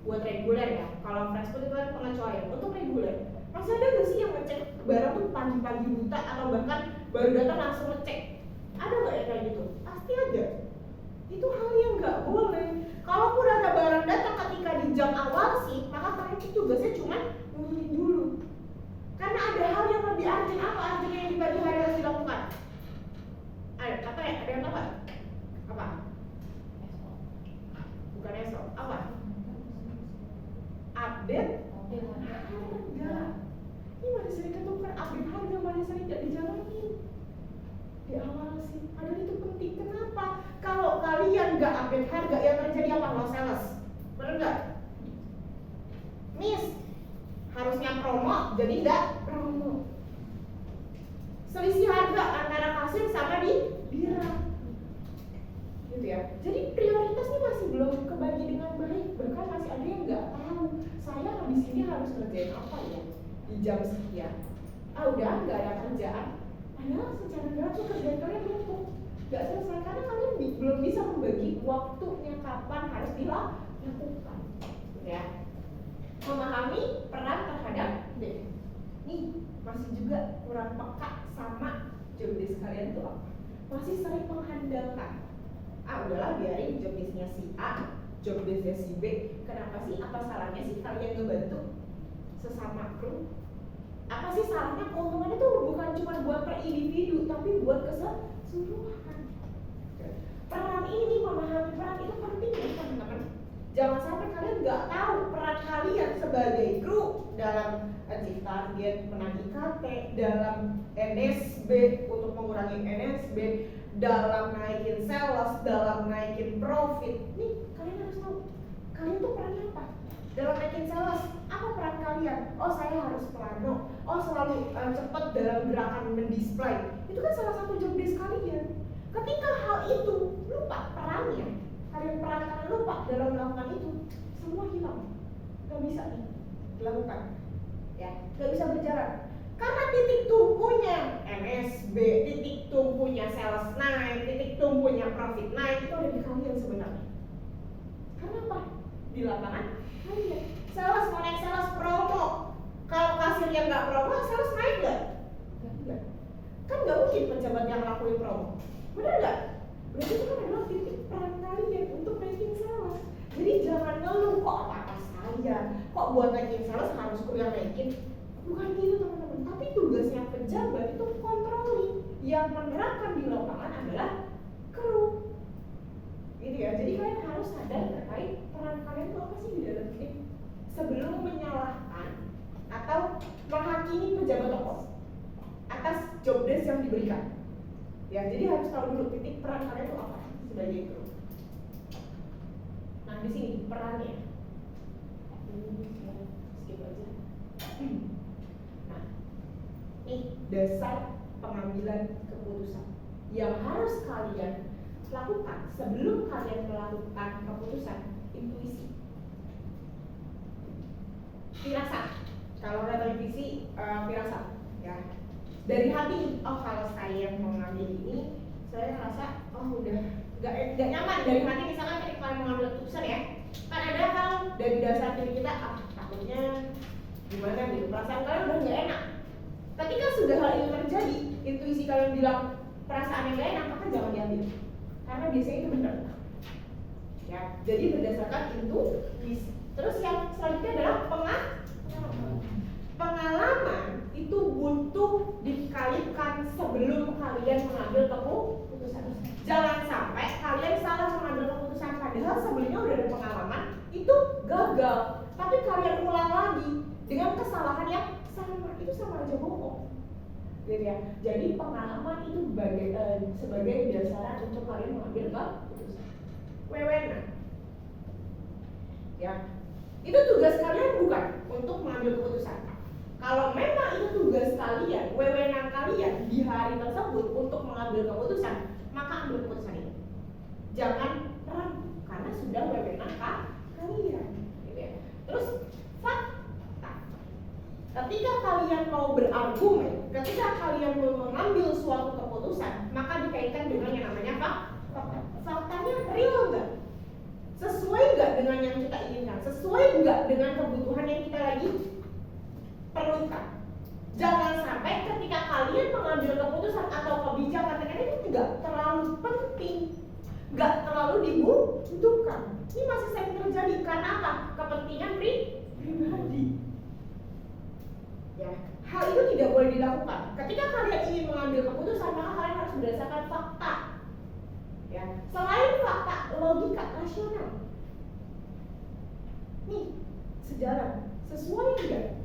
Buat reguler ya, kalau fresh food itu kan pengecualian. Untuk reguler, masih ada nggak sih yang ngecek barang tuh pagi-pagi buta atau bahkan baru datang langsung ngecek? Ada nggak ya kayak gitu? Pasti ada. Itu hal yang nggak boleh. Kalaupun ada barang datang ketika di jam awal sih, maka kalian itu tugasnya cuma nungguin dulu. Karena ada hal yang lebih urgent. Apa urgent yang di pagi hari harus dilakukan? Apa ya? Ada yang apa? Apa? Bukan esok. Apa? Update harga. Ini masih sering ketukar update harga, masih sering tidak dijalani di awal sih. Padahal itu penting. Kenapa? Kalau kalian nggak update harga, yang terjadi apa? Low sales. Benar nggak? Miss, harusnya promo jadi nggak promo. Selisih harga antara kasir sama dirang. Gitu ya. Jadi prioritasnya masih belum kebagi dengan baik. Bahkan masih ada yang nggak tahu. Saya habis ini harus kerjain apa ya di jam sekian. Udah nggak ada kerjaan. Padahal secara nggak langsung kerjaan kalian numpuk. Nggak selesai karena kalian belum bisa membagi waktunya kapan harus dilakukan. Ya. Memahami peran terhadap deh. Nih masih juga kurang peka sama job desk kalian itu apa? Masih sering mengandalkan. Udahlah biarin job desknya si A, job desknya si B. Kenapa sih? Apa salahnya sih kalian ngebantu sesama kru? Apa sih salahnya? Keuntungannya tuh bukan cuma buat per individu, tapi buat keseluruhan. Peran ini memahami peran itu penting ya teman-teman. Jangan sampai kalian nggak tahu peran kalian sebagai kru dalam achieve target, menagih KT, dalam NSB untuk mengurangi NSB, dalam naikin sales, dalam naikin profit. Nih kalian harus tahu kalian tuh perannya apa. Dalam naikin sales, apa peran kalian? Oh saya harus plano, oh selalu cepat dalam gerakan mendisplay. Itu kan salah satu job desk kalian. Ketika hal itu lupa perannya, kalian lupa dalam melakukan itu, semua hilang, nggak bisa dilakukan, ya, nggak bisa berjalan. Karena titik tumpunya MSB, titik tumpunya sales naik, titik tumpunya profit naik itu ada di kalian sebenarnya. Karena apa? Di lapangan kalian. Sales mau naik sales promo, kalau kasirnya nggak promo, sales naik nggak? Nggak. Kan nggak mungkin pejabat yang lakuin promo, benar nggak? Berarti itu kan adalah titik peran kalian untuk naikin sales. Jadi jangan ngeluh kok apa-apa saya, kok buat naikin sales harus kru yang naikin. Bukan gitu teman-teman, tapi tugasnya pejabat itu controlling. Yang menerapkan di lapangan adalah kru. Gitu ya, jadi kalian harus sadar terkait peran kalian itu apa sih di dalam tim sebelum menyalahkan atau menghakimi pejabat tokoh atas job desk yang diberikan. Ya, jadi harus tahu dulu titik peran kalian itu apa sebagai kru. Nah, di sini perannya. Skip aja. Nah, ini dasar pengambilan keputusan yang harus kalian lakukan sebelum kalian melakukan keputusan. Intuisi, firasat. Kalau kata intuisi, firasat, ya. Dari hati, oh kalau saya mau ngambil ini, saya rasa oh udah gak nyaman dari hati. Misalkan ketika kalian mengambil keputusan ya, kan ada hal dari dasar diri kita, takutnya gimana gitu, perasaan kalian udah gak enak. Ketika sudah hal itu terjadi, intuisi kalian bilang perasaan yang gak enak, maka jangan diambil, karena biasanya itu benar. Ya, jadi berdasarkan intuisi. Terus yang selanjutnya adalah pengalaman itu butuh dikaitkan sebelum kalian mengambil keputusan. Jangan sampai kalian salah mengambil keputusan padahal sebelumnya udah ada pengalaman itu gagal, tapi kalian ulang lagi dengan kesalahan yang sama, itu sama aja bohong. Gitu ya. Jadi pengalaman itu sebagai dasar untuk kalian mengambil keputusan. Wewenang. Ya. Itu tugas kalian bukan untuk mengambil keputusan. Kalau memang itu tugas kalian, wewenang kalian di hari tersebut untuk mengambil keputusan, maka ambil keputusan itu. Jangan ragu, karena sudah wewenang kalian. Gitu ya. Terus fakta. Ketika kalian mau berargumen, ketika kalian mau mengambil suatu keputusan, maka dikaitkan dengan yang namanya fakta. Faktanya real nggak? Sesuai nggak dengan yang kita inginkan? Sesuai nggak dengan kebutuhan yang kita lagi perlukan? Jangan sampai ketika kalian mengambil keputusan atau kebijakan itu tidak terlalu penting, nggak terlalu dibutuhkan. Ini masih sering terjadi karena apa? Kepentingan pribadi. Ya, hal itu tidak boleh dilakukan. Ketika kalian ingin mengambil keputusan, maka kalian harus berdasarkan fakta. Ya, selain fakta, logika rasional. Nih, sejalan, sesuai tidak?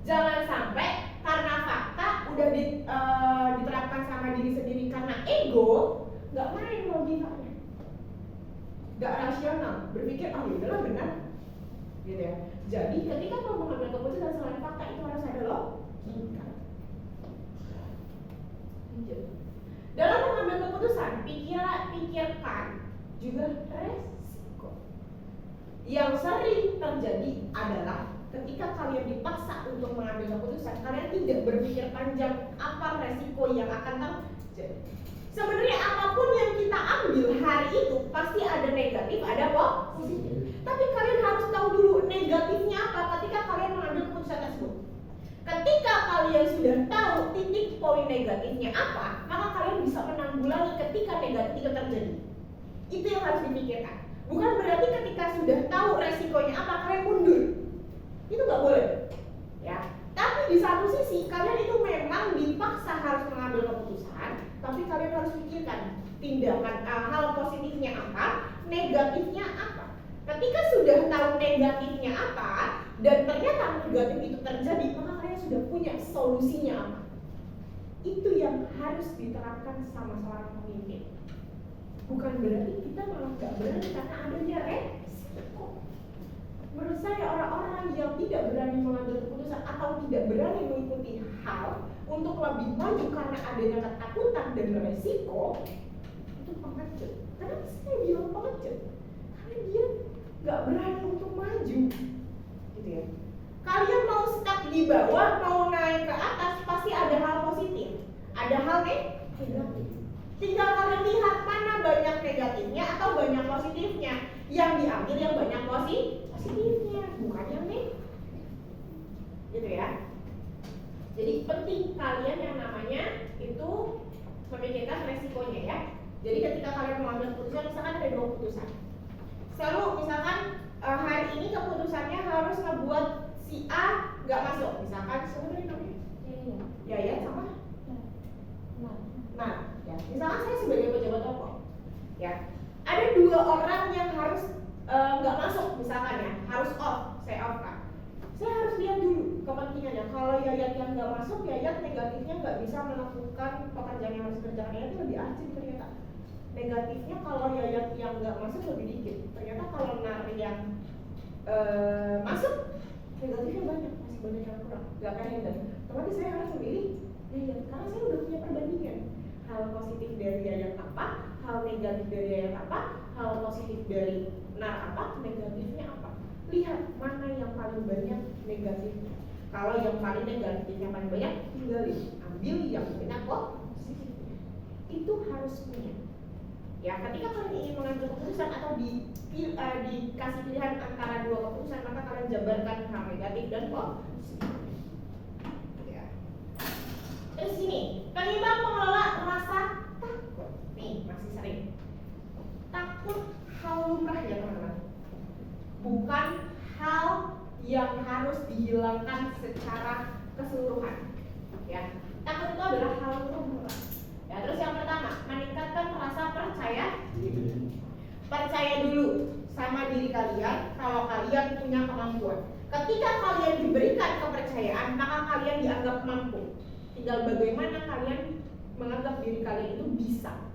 Jangan sampai karena fakta udah diterapkan sama diri sendiri karena ego, nggak main logikanya, nggak rasional, berpikir yaudahlah benar, gitu ya. Jadi ketika mau mengambil keputusan selain fakta itu harus ada logika. Dalam mengambil keputusan, pikirkan juga resiko. Yang sering terjadi adalah ketika kalian dipaksa untuk mengambil keputusan, kalian tidak berpikir panjang apa resiko yang akan terjadi. Sebenarnya apapun yang kita ambil hari itu pasti ada negatif, ada positif. Tapi kalian harus tahu dulu negatifnya apa ketika kalian mengambil keputusan tersebut. Ketika kalian sudah tahu titik poin negatifnya apa, maka kalian bisa menanggulangi ketika negatif itu terjadi. Itu yang harus dipikirkan. Bukan berarti ketika sudah tahu resikonya apa, kalian mundur. Itu nggak boleh, ya. Tapi di satu sisi kalian itu memang dipaksa harus mengambil keputusan, tapi kalian kalian harus pikirkan tindakan hal positifnya apa, negatifnya apa. Ketika sudah tahu negatifnya apa dan ternyata negatif itu terjadi, maka kalian sudah punya solusinya apa. Itu yang harus diterapkan sama seorang pemimpin. Bukan berarti kita malah gak berani karena adanya resiko. Menurut saya orang-orang yang tidak berani mengambil keputusan atau tidak berani mengikuti hal untuk lebih maju karena adanya ketakutan dan resiko, itu pengecut. Kenapa saya bilang pengecut? Karena dia gak berani untuk maju, gitu ya. Kalian mau stuck di bawah, mau naik ke atas, pasti ada hal positif, ada hal negatif. Tinggal kalian lihat mana banyak negatifnya atau banyak positifnya. Yang diambil yang banyak positifnya, bukan yang negatif, gitu ya. Jadi penting kalian yang namanya itu memikirkan resikonya ya. Jadi ketika kalian mengambil keputusan, misalkan ada 2 keputusan. Selalu misalkan hari ini keputusannya harus ngebuat si A nggak masuk, misalkan sebenarnya namanya ya sama nah ya, misalkan saya sebagai pejabat toko ya, ada 2 orang yang harus nggak masuk misalkan ya, harus off, saya off kan. Saya harus lihat dulu kepentingannya. Kalau Yayat yang nggak masuk, Yayat negatifnya nggak bisa melakukan pekerjaan yang harus dikerjakan Yayat itu lebih asik ternyata. Negatifnya kalau Yayat yang nggak masuk lebih dikit. Ternyata kalau Nar yang masuk, negatifnya banyak, masih banyak yang kurang, nggak kayak Yayat. Otomatis saya harus memilih Yayat karena saya udah punya perbandingan. Hal positif dari Yayat apa, hal negatif dari Yayat apa, hal positif dari Nar apa, negatifnya apa. Lihat mana yang paling banyak negatifnya. Kalau yang paling negatif yang paling banyak, tinggalin, ambil yang banyak positifnya. Itu harus punya. Ya, ketika kalian ingin mengambil keputusan atau dikasih pilihan antara 2 keputusan, maka kalian jabarkan hal negatif dan positif. Ya. Terus ini, penyebab mengelola rasa takut. Nih, masih sering. Takut hal lumrah ya teman-teman. Bukan hal yang harus dihilangkan secara keseluruhan. Ya, takut itu adalah hal lumrah. Ya, terus yang pertama, meningkatkan rasa percaya diri. Percaya dulu sama diri kalian kalau kalian punya kemampuan. Ketika kalian diberikan kepercayaan, maka kalian dianggap mampu. Tinggal bagaimana kalian menganggap diri kalian itu bisa.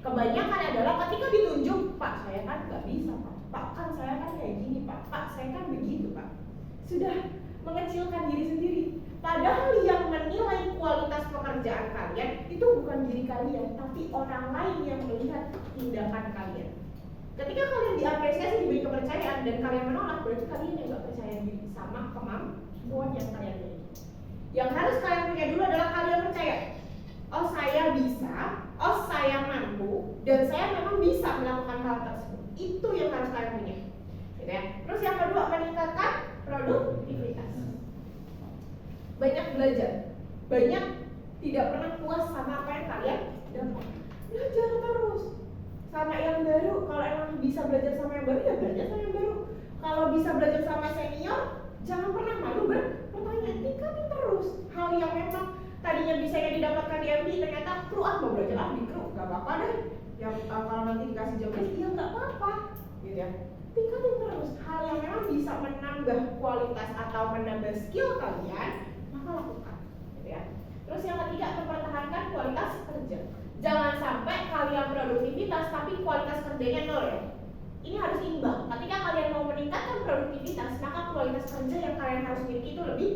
Kebanyakan adalah ketika ditunjuk, Pak saya kan nggak bisa Pak. Pak kan saya kan kayak gini Pak. Pak saya kan begitu Pak. Sudah mengecilkan diri sendiri. Padahal yang menilai kualitas pekerjaan kalian itu bukan diri kalian, tapi orang lain yang melihat tindakan kalian. Ketika kalian diapresiasi, diberi kepercayaan dan kalian menolak, berarti kalian yang nggak percaya diri sama kemampuan yang kalian miliki. Yang harus kalian punya dulu adalah kalian percaya, oh saya bisa, oh saya mampu, dan saya memang bisa melakukan hal tersebut. Itu yang harus kalian punya, gitu ya. Terus yang kedua, meningkatkan produktivitas. Banyak belajar, banyak tidak pernah puas sama apa yang kalian dapat. Belajar terus sama yang baru. Kalau emang bisa belajar sama yang baru, ya belajar sama yang baru. Kalau bisa belajar sama senior, jangan pernah malu bertanya. Tingkatin terus hal yang memang tadinya bisa yang didapatkan di MD, ternyata kru mau belajar di kru, gak apa-apa deh. Yang kalau nanti dikasih job desk, ya nggak apa-apa, gitu ya. Tingkatin terus hal yang memang bisa menambah kualitas atau menambah skill kalian, maka lakukan, gitu ya. Terus yang ketiga, mempertahankan kualitas kerja. Jangan sampai kalian produktivitas tapi kualitas kerjanya nol ya. Ini harus imbang. Ketika kalian mau meningkatkan produktivitas, maka kualitas kerja yang kalian harus miliki itu lebih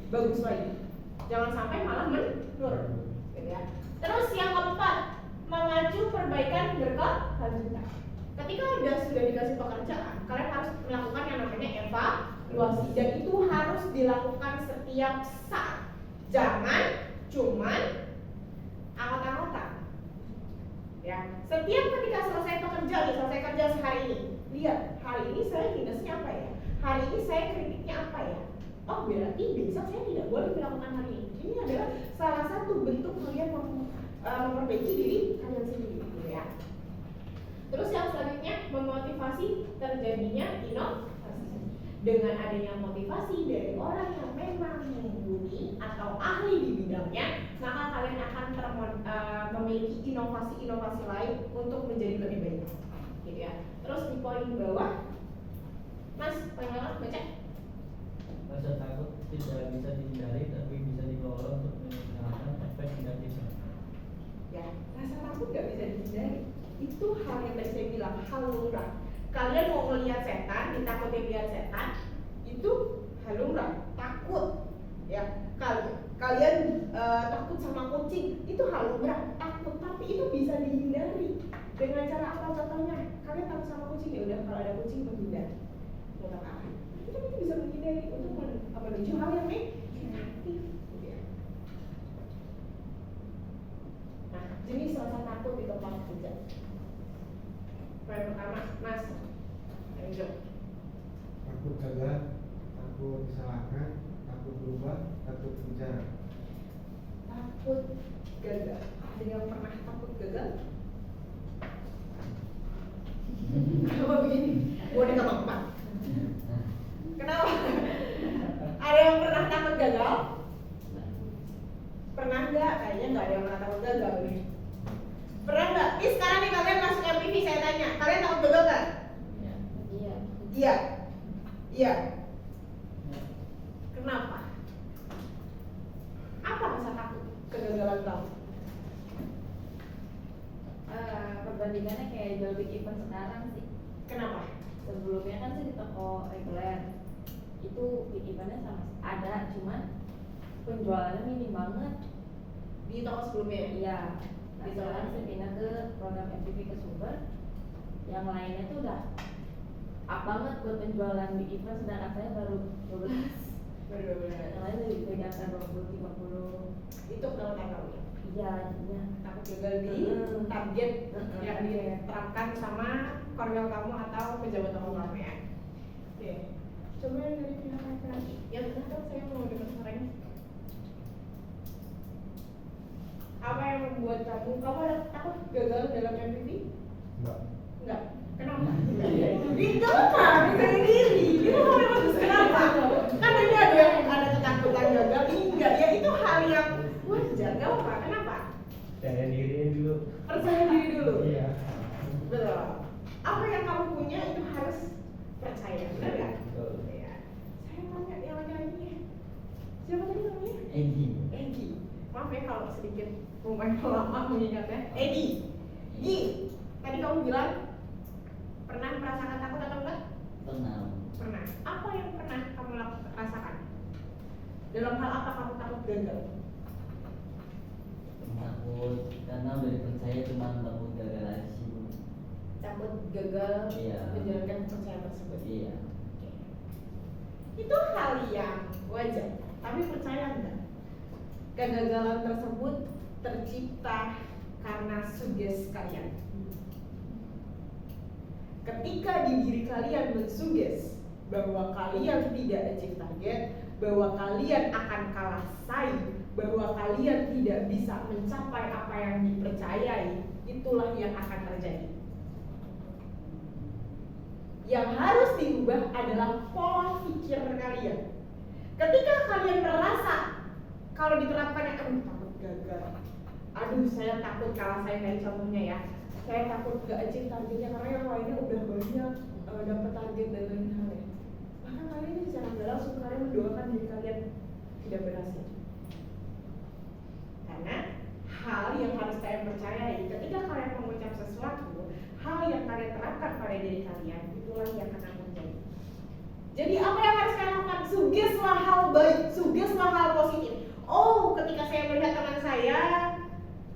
bagus lagi. Jangan sampai malah menurun, gitu ya. Terus yang keempat, mengacu perbaikan berkelanjutan. Ketika sudah dikasih pekerjaan, kalian harus melakukan yang namanya evaluasi, dan itu harus dilakukan setiap saat. Jangan cuman angkat-angkatan. Ya, setiap ketika selesai kerja sehari ini, lihat hari ini saya minusnya apa ya, hari ini saya kritiknya apa ya. Oh berarti besok saya tidak boleh melakukan hari ini. Ini adalah salah satu bentuk kalian memperbaiki diri kalian sendiri, gitu ya. Terus yang selanjutnya, memotivasi terjadinya inovasi. Dengan adanya motivasi dari orang yang memang mumpuni atau ahli di bidangnya, maka kalian akan memiliki memiliki inovasi-inovasi lain untuk menjadi lebih baik, gitu ya. Terus di poin bawah, Mas, poin bawah baca. Rasa takut tidak bisa dihindari tapi bisa dikelola untuk meningkatkan efek negatifnya. Ya, rasa takut gak bisa dihindari. Itu hal yang tadi saya bilang, hal lumrah. Kalian mau melihat setan, ditakutin lihat setan, itu hal lumrah, takut. Ya, kalian takut sama kucing, itu hal lumrah, takut. Tapi itu bisa dihindari. Dengan cara apa contohnya? Kalian takut sama kucing, ya udah kalau ada kucing menghindar. Muter arah. Itu bisa menghindari untuk menuju hal yang negatif. Gitu ya. Nah, jenis rasa takut di tempat kerja. Poin pertama, Mas. Ayo. Takut gagal, takut disalahkan, takut berubah, takut bicara. Takut gagal. Ada yang pernah takut gagal? Kenapa begini? Mau ditebak-tebak? Kenapa? Ada yang pernah takut gagal? Pernah nggak? Kayaknya nggak ada yang pernah takut gagal nih. Pernah nggak? Nih sekarang nih kalian masuk MPV, saya tanya, kalian takut gagal nggak? Iya. Iya. Iya. Kenapa? Apa rasa takut kegagalan kamu? Perbandingannya kayak jual big event sekarang sih. Kenapa? Sebelumnya kan sih di toko reguler itu big eventnya sama ada, cuman penjualannya minim banget. Di toko sebelumnya? Iya. Nah, sekarang saya pindah ke program MPV ke Sumber. Yang lainnya tuh udah up banget buat penjualan big event, sedangkan saya baru 12. Bener-bener. Yang lain lebih pegang 20-30. Itu kenapa kamu? Iya, jadinya Takut gagal di target yang diterapkan sama korwil kamu atau pejabat toko kamu ya. Oke. Coba yang dari pihak laki-laki. Yang benar saya mau dengar suaranya. Apa yang membuat kamu ada takut gagal dalam MPV? Enggak. Enggak. Kenapa? Itu kan dari diri. Itu hal yang bagus. Kenapa? Kan ini ada ketakutan gagal. Enggak, ya itu hal yang wajar. Gak apa-apa. Kenapa? Percaya diri dulu. Percaya diri dulu. Iya. Betul. Apa yang kamu punya itu harus percaya. Benar nggak? Betul. Iya. Saya tanya yang laki-lakinya. Siapa tadi namanya? Egi. Egi. Maaf ya kalau sedikit lumayan lama mengingatnya. Egi. Gi. Tadi kamu bilang pernah merasakan takut atau enggak? Pernah. Pernah. Apa yang pernah kamu rasakan? Dalam hal apa kamu takut gagal? Takut karena udah dipercaya cuma takut gagal aja sih Bu. Takut gagal Iya. menjalankan kepercayaan tersebut. Iya. Oke. Itu hal yang wajar. Tapi percaya enggak? Kegagalan tersebut tercipta karena suges kalian. Ketika di diri kalian mensuges bahwa kalian tidak achieve target, bahwa kalian akan kalah saing, bahwa kalian tidak bisa mencapai apa yang dipercayai, itulah yang akan terjadi. Yang harus diubah adalah pola pikir kalian. Ketika kalian merasa kalau diterapkan aduh takut gagal, aduh saya takut kalah saing, dari contohnya ya, saya takut gak achieve targetnya karena yang lainnya udah banyak dapat target dan lain hal ya. Bahkan kalian ini secara nggak langsung kalian mendoakan diri kalian tidak berhasil. Karena hal yang harus kalian percayai, ketika kalian mengucap sesuatu, hal yang kalian terapkan pada diri kalian, itulah yang akan terjadi. Jadi apa yang harus kalian lakukan? Sugeslah hal baik, sugeslah hal positif. Oh, ketika saya melihat teman saya,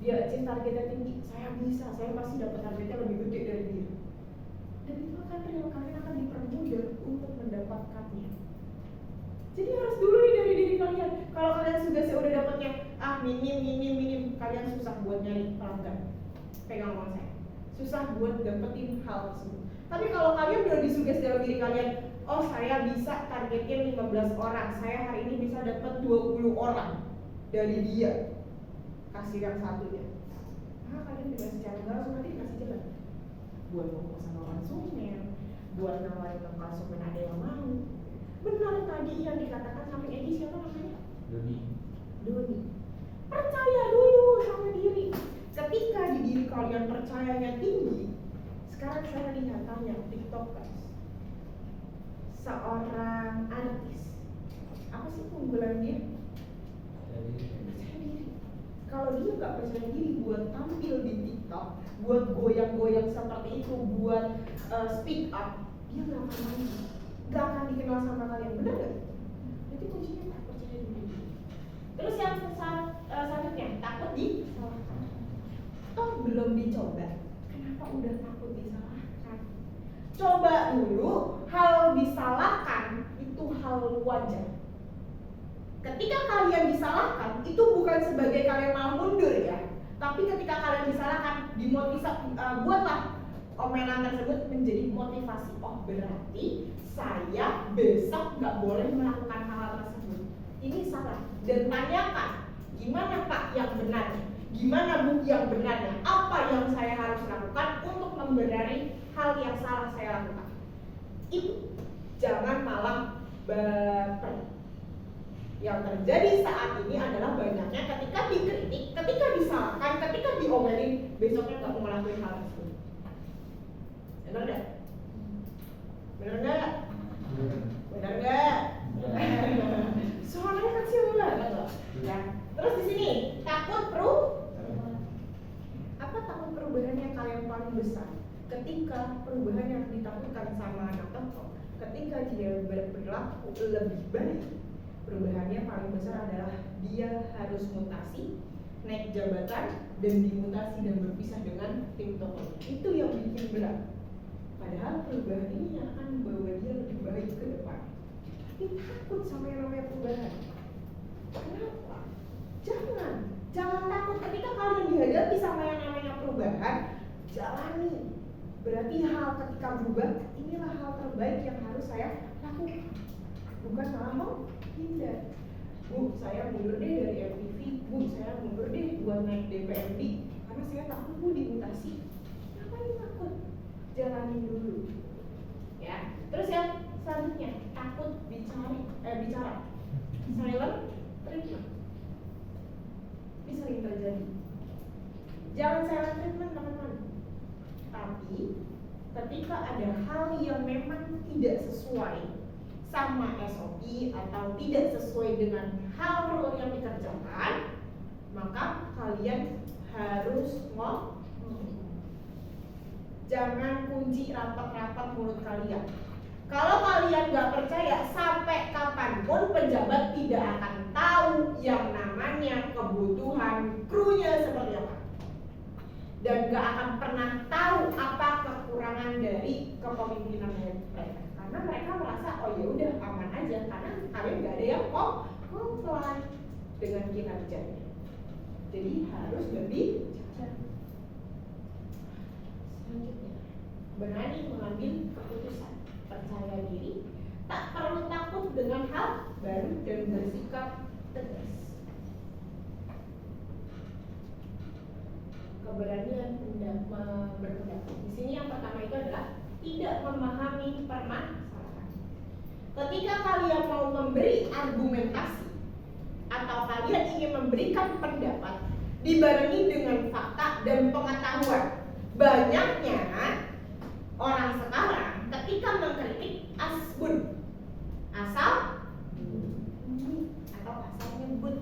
dia achieve targetnya tinggi, saya bisa, saya pasti dapat targetnya lebih gede dari dia. Dan itu akan real, kalian akan dipermudah untuk mendapatkannya. Jadi harus dulu nih dari diri kalian. Kalau kalian sudah udah dapatnya minim, kalian susah buat nyari pelanggan. Pegang omongan saya. Susah buat dapetin hal tersebut. Tapi kalau kalian udah disuges dalam diri kalian, oh saya bisa targetnya 15 orang, saya hari ini bisa dapat 20 orang dari dia. Kasih yang satunya. Nah, kalian juga secara langsung nanti kasih jalan. Buat ngomong sama konsumen, buat nawarin ke konsumen ada yang mau. Benar tadi yang dikatakan sama Edi, siapa namanya? Doni. Doni. Percaya dulu sama diri. Ketika Sekarang saya lihat tanya tiktokers, seorang artis, apa sih keunggulan dia? Percaya diri. Kalau dia nggak percaya diri buat tampil di TikTok, buat goyang-goyang seperti itu, buat speak up, dia nggak akan main, nggak akan dikenal sama kalian, benar nggak? Jadi kuncinya tak percaya diri. Terus yang selanjutnya takut disalahkan. Toh belum dicoba, kenapa udah takut disalahkan? Coba dulu, hal disalahkan itu hal wajar. Ketika kalian disalahkan, itu bukan sebagai kalian malah mundur ya. Tapi ketika kalian disalahkan, buatlah omelan tersebut menjadi motivasi. Oh berarti saya besok nggak boleh melakukan hal tersebut. Ini salah. Dan tanyakan, gimana Pak yang benar? Gimana Bu yang benarnya? Apa yang saya harus lakukan untuk membenari hal yang salah saya lakukan? Itu jangan malah baper. Yang terjadi saat ini adalah banyaknya ketika dikritik, ketika disalahkan, ketika diomelin, besoknya nggak mau ngelakuin hal tersebut. Benar nggak? Benar nggak? Benar nggak? Soalnya kecil banget loh. Ya. Terus di sini takut apa takut perubahan yang kalian paling besar? Ketika perubahan yang ditakutkan sama anak TikTok, ketika dia berperilaku lebih baik, perubahannya paling besar adalah dia harus mutasi, naik jabatan, dan dimutasi dan berpisah dengan TikTok. Itu yang bikin berat. Padahal perubahan ini akan membawa dia lebih baik ke depan. Tapi takut sama yang namanya perubahan. Kenapa? Jangan takut ketika kalian dihadapi sama yang namanya perubahan, jalani. Berarti hal ketika berubah, inilah hal terbaik yang harus saya lakukan. Bukan malah mau hindar. Bu, saya mundur deh dari MTV. Bu, saya mundur deh buat naik DPRD karena saya takut Bu dimutasi. Ngapain takut? Jalanin dulu. Ya. Terus yang selanjutnya, takut bicara. Silent treatment. Ini sering terjadi. Jangan silent treatment teman-teman. Tapi ketika ada hal yang memang tidak sesuai sama SOP atau tidak sesuai dengan hal rule yang dikerjakan, maka kalian harus ngomong. Jangan kunci rapat-rapat mulut kalian. Kalau kalian gak percaya, sampai kapanpun pejabat tidak akan tahu yang namanya kebutuhan krunya seperti apa. Dan gak akan pernah tahu apa kekurangan dari kepemimpinan mereka. Karena mereka merasa oh ya udah aman aja karena kalian gak ada yang komplain dengan kinerjanya. Jadi harus lebih selanjutnya berani mengambil keputusan, percaya diri, tak perlu takut dengan hal baru dan bersikap tegas. Keberanian berpendapat. Di sini yang pertama itu adalah tidak memahami permasalahan. Ketika kalian mau memberi argumentasi atau kalian ingin memberikan pendapat dibarengi dengan fakta dan pengetahuan, banyaknya orang sekarang ketika mengkritik asbun, asal atau asal nyebut,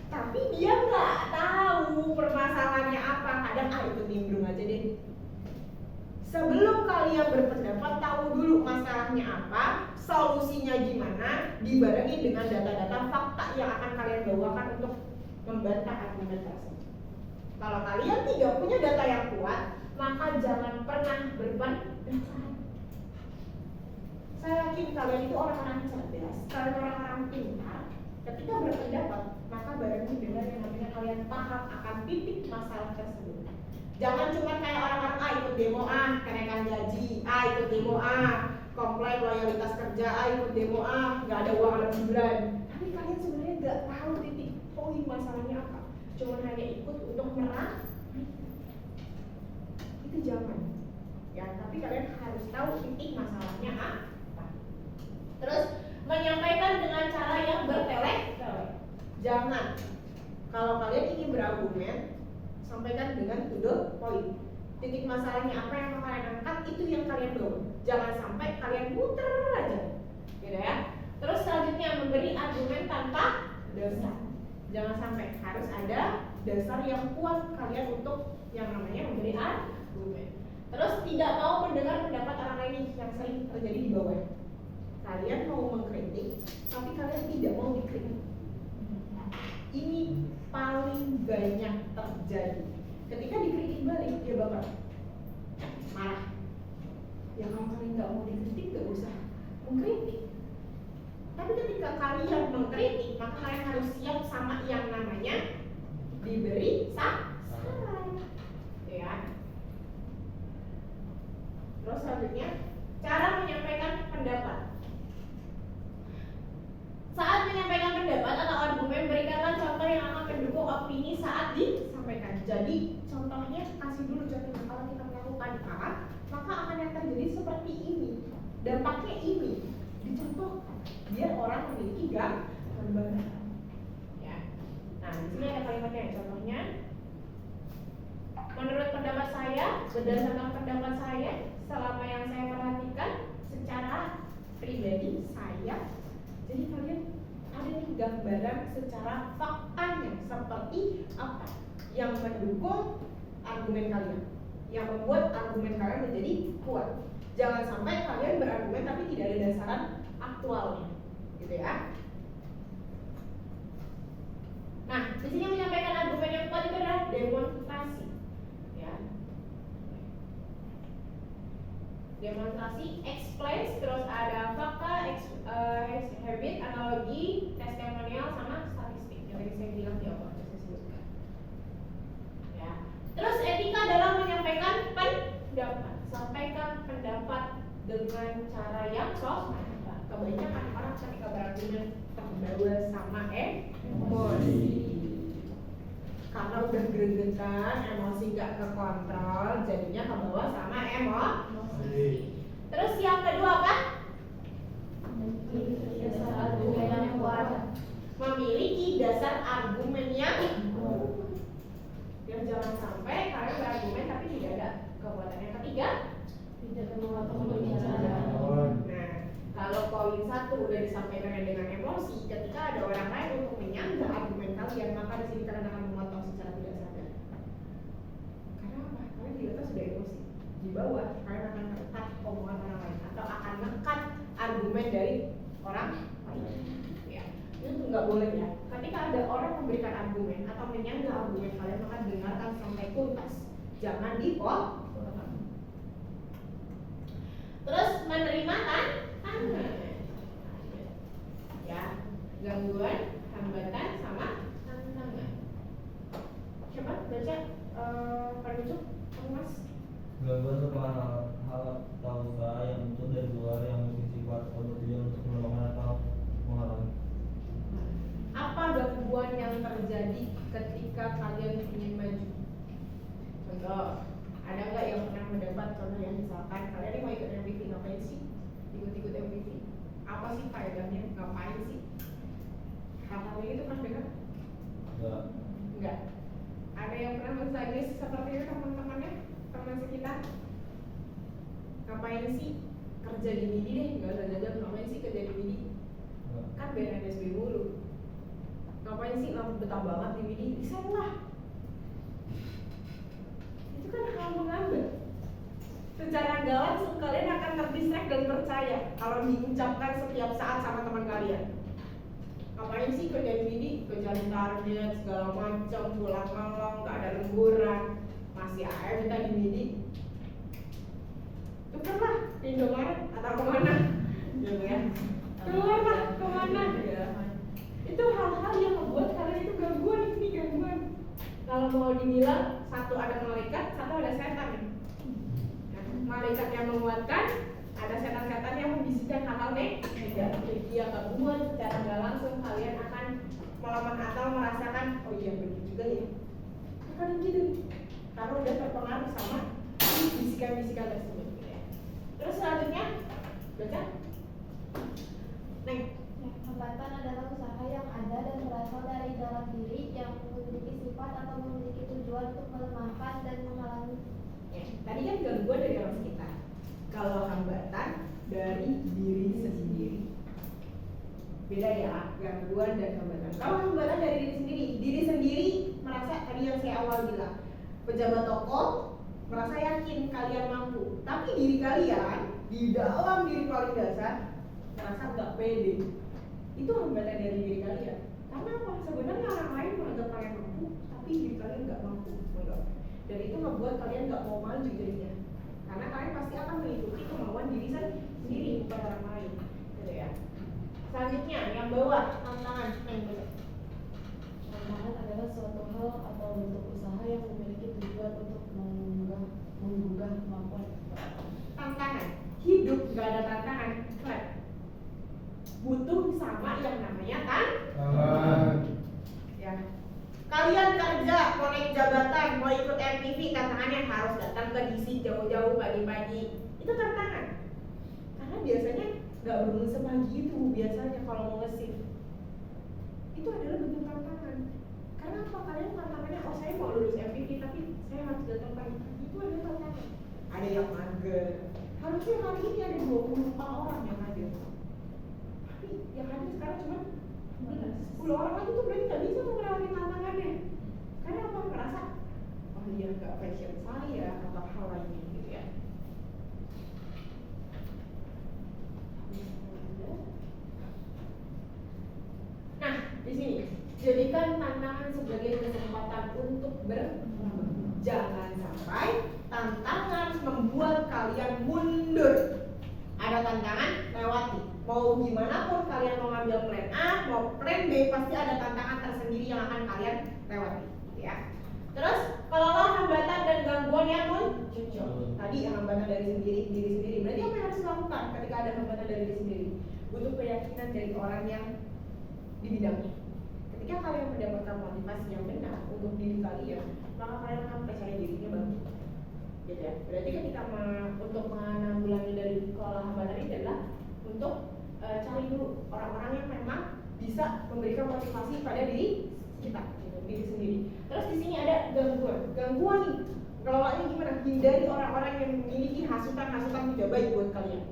tapi dia nggak tahu permasalahannya apa. Kadang itu nimbrung aja deh. Sebelum kalian berpendapat, tahu dulu masalahnya apa, solusinya gimana, dibarengi dengan data-data fakta yang akan kalian bawakan untuk membantah argumentasi. Kalau kalian tidak punya data yang kuat, maka jangan pernah berpendapat. Saya yakin kalian itu orang-orang cerdas, kalian orang-orang pintar. Ketika berpendapat, maka barengi dengan yang namanya kalian paham akan titik masalah tersebut. Jangan cuma kayak orang-orang ikut demo kenaikan gaji, ikut demo komplain loyalitas kerja, ikut demo nggak ada uang dalam bulan. Tapi kalian sebenarnya nggak tahu titik poin masalahnya apa. Cuma hanya ikut untuk merah. Itu jangan. Ya, tapi kalian harus tahu titik masalahnya apa. Terus menyampaikan dengan cara yang bertele-tele. Jangan. Kalau kalian ingin berargumen, sampaikan dengan to the point. titik masalahnya apa yang mau kalian angkat, itu yang kalian bawa. Jangan sampai kalian muter aja, gitu ya. Terus selanjutnya memberi argumen tanpa dasar. Jangan sampai, harus ada dasar yang kuat kalian untuk yang namanya memberi argumen. Terus tidak mau mendengar pendapat orang lain yang sering terjadi di bawah. Kalian mau mengkritik, tapi kalian tidak mau dikritik. Ini paling banyak terjadi. Ketika dikritik balik, dia bakal marah. Ya kalau kalian nggak mau dikritik, nggak usah mengkritik. Tapi ketika kalian mengkritik, maka kalian harus siap sama yang namanya diberi saran, ya. Terus selanjutnya, cara menyampaikan pendapat. Saat menyampaikan pendapat atau argumen, berikanlah contoh yang akan mendukung opini saat disampaikan. Jadi contohnya kasih dulu contohnya. Kalau kita melakukan A, maka akan yang terjadi seperti ini. Dampaknya ini dicontohkan biar orang memiliki gambaran. Ya. Nah, di sini ada kalimatnya. Contohnya, menurut pendapat saya, berdasarkan pendapat saya, selama yang saya perhatikan secara pribadi saya. Jadi kalian ada nih gambaran secara faktanya seperti apa yang mendukung argumen kalian, yang membuat argumen kalian menjadi kuat. Jangan sampai kalian berargumen tapi tidak ada dasaran aktualnya, gitu ya. Nah, di sini menyampaikan argumen yang kuat itu adalah demonstrasi, ya. Demonstrasi, explain, terus ada fakta, habit, analogi, testimonial, sama statistik. Yang tadi saya bilang di awal, saya sebutkan. Ya. Terus etika adalah menyampaikan pendapat. Sampaikan pendapat dengan cara yang sopan. Kebanyakan orang ketika berargumen terbawa sama emosi. Karena udah gregetan, emosi gak kekontrol, jadinya kebawa sama emosi. Terus yang kedua apa? Dasar argumen yang kuat. Memiliki dasar argumen yang kuat. Yang jangan sampai kalian berargumen tapi tidak ada kekuatan. Yang ketiga, Tidak perlu pembicaraan. nah, kalau poin 1 udah disampaikan dengan emosi, ketika ada orang lain untuk menyanggah argumen kalian, maka di sini kalian akan memotong secara tidak sadar. Karena apa? Kalian di atas sudah emosi. Di bawah kalian akan menekan omongan orang lain atau akan menekan argumen dari orang lain. Ya, itu nggak boleh ya. Ketika ada orang memberikan argumen atau menyanggah argumen kalian, maka dengarkan sampai tuntas. Jangan dipotong. Terus menerima tantangan, ya, gangguan, hambatan, sama tantangan. Coba baca penutup, Mas. Gangguan merupakan hal atau usaha yang muncul dari luar yang memiliki sifat atau bertujuan untuk melemahkan atau menghalangi. Apa gangguan yang terjadi ketika kalian ingin maju? Contoh, ada nggak yang pernah mendapat contoh yang misalkan kalian ini mau ikut MPV, ngapain sih? Ikut-ikut MPV, apa sih faedahnya? Ngapain sih? Hal-hal ini tuh pernah dengar? Enggak. Ada yang pernah mensajes seperti itu teman-temannya, teman sekitar? Ngapain sih kerja di MIDI deh, nggak usah jajan, ngapain sih kerja di MIDI? Kan BNSB mulu. Ngapain sih lampu betah banget di MIDI? Resign lah. Itu kan hal mengambil. Secara galat kalian akan terdistract dan percaya kalau diucapkan setiap saat sama teman kalian. Ngapain sih kerja di MIDI? Kejar target segala macam, pulang malam, nggak ada lemburan, masih aja kita di MIDI. Tukerlah ke Indomaret atau kemana, gitu ya. Keluarlah kemana, ya. Itu hal-hal yang membuat kalian itu gangguan, ini gangguan. Kalau mau dibilang satu ada malaikat, satu ada setan. Nah, malaikat yang menguatkan, ada setan-setan yang membisikkan hal-hal negatif. Dia kebuat secara nggak langsung kalian akan melemah atau merasakan, oh iya begitu juga ya. Kalian gitu, karena udah terpengaruh sama bisikan-bisikan tersebut. Gitu ya. Terus selanjutnya, baca. Neng. Hambatan adalah usaha yang ada dan berasal dari dalam diri yang memiliki sifat atau memiliki tujuan untuk melemahkan dan menghalangi Ya, tadi kan gangguan dari orang sekitar. Kalau hambatan dari diri sendiri. Beda ya, gangguan dan hambatan. Kalau hambatan dari diri sendiri merasa tadi yang saya awal bilang, pejabat toko merasa yakin kalian mampu, tapi diri kalian di dalam diri paling dasar merasa nggak pede. Itu hambatan dari diri kalian. Karena apa? Sebenarnya orang lain menganggap kalian mampu, tapi diri kalian nggak mampu. Dan itu membuat kalian nggak mau maju jadinya. Karena kalian pasti akan mengikuti kemauan diri sendiri, bukan orang lain. Gitu ya. Selanjutnya yang bawah, tantangan yang bawah. Tantangan adalah suatu hal atau bentuk usaha yang memiliki tujuan untuk menggugah kemampuan. Tantangan hidup nggak ada tantangan, flat. Butuh sama yang namanya Tangan. ya. Kalian kerja, mau naik jabatan, mau ikut MPV, tantangannya harus datang ke DC jauh-jauh pagi-pagi. Itu tantangan. Karena biasanya nggak bangun sepagi itu biasanya kalau mau nge-shift. Itu adalah bentuk tantangan. Karena apa? Kalian tantangannya, oh saya mau lulus MPV tapi saya harus datang pagi-pagi. Itu adalah tantangan. Ada yang mager. Harusnya hari ini ada 24 orang yang hadir. Tapi yang hadir sekarang cuma 10 orang lagi tuh berarti nggak bisa melewati tantangannya. Karena apa? Merasa oh iya nggak passion saya atau hal lainnya gitu ya. Nah di sini jadikan tantangan sebagai kesempatan untuk berkembang. Jangan sampai tantangan membuat kalian mundur. Ada tantangan, lewati. Mau gimana pun kalian mau ngambil plan A, mau plan B, pasti ada tantangan tersendiri yang akan kalian lewati, ya. Terus, kelola hambatan dan gangguan yang muncul. Tadi hambatan dari diri sendiri. Berarti apa yang harus dilakukan ketika ada hambatan dari diri sendiri? Butuh keyakinan dari orang yang di bidangnya. Ketika kalian mendapatkan motivasi yang benar untuk diri kalian, maka kalian akan percaya dirinya bagus. Gitu ya. Berarti ketika untuk menanggulangi dari kelola hambatan ini adalah untuk cari dulu orang-orang yang memang bisa memberikan motivasi pada diri kita, gitu, diri sendiri. Terus di sini ada gangguan nih. Kelolanya gimana? Hindari orang-orang yang memiliki hasutan-hasutan tidak baik buat kalian.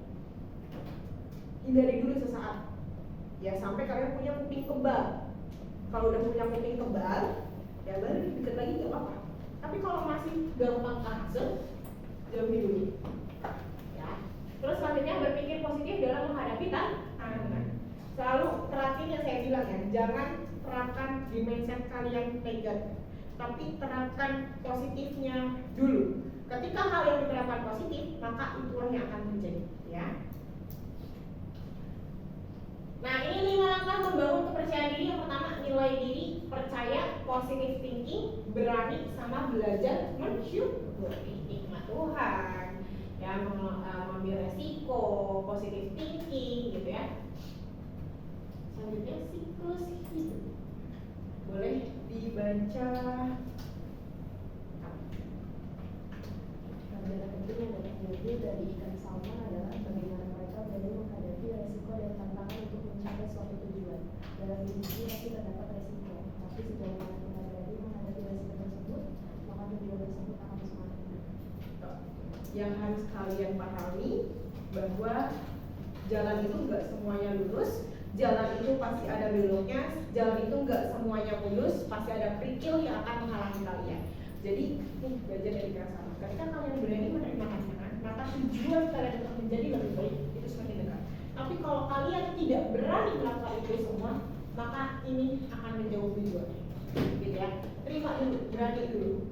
Hindari dulu sesaat. Ya sampai kalian punya kuping kebal. Kalau udah punya kuping kebal, ya baru deket lagi nggak apa-apa. Tapi kalau masih gampang kasar, jauhi dulu. Ya. Terus selanjutnya berpikir positif dalam menghadapi tantangan. Selalu terapin yang saya bilang ya, jangan terapkan di mindset kalian negatif, tapi terapkan positifnya dulu. Ketika hal yang diterapkan positif, maka itulah yang akan terjadi. Ya. Nah ini 5 langkah membangun kepercayaan diri. Yang pertama nilai diri, percaya, positive thinking, berani, sama belajar mensyukuri nikmat Tuhan. Ya mengambil resiko, positive thinking gitu ya. Selanjutnya siklus hidup. Boleh dibaca. Pelajaran penting yang dapat diambil dari ikan salmon adalah bagaimana mereka berani menghadapi resiko dan tantangan untuk mencapai suatu tujuan. Dalam hidup ini pasti terdapat resiko, tapi sejauh mana kita berani menghadapi resiko tersebut, maka tujuan tersebut akan semakin dekat. Yang harus kalian pahami bahwa jalan itu nggak semuanya lurus, jalan itu pasti ada beloknya, jalan itu nggak semuanya mulus, pasti ada kerikil yang akan menghalangi kalian. Jadi nih belajar dari kerasa. Ketika kalian berani menerima tantangan, maka tujuan kalian untuk menjadi lebih baik itu semakin dekat. Tapi kalau kalian tidak berani melakukan itu semua, maka ini akan menjauh tujuannya. Gitu ya. Terima dulu, berani dulu.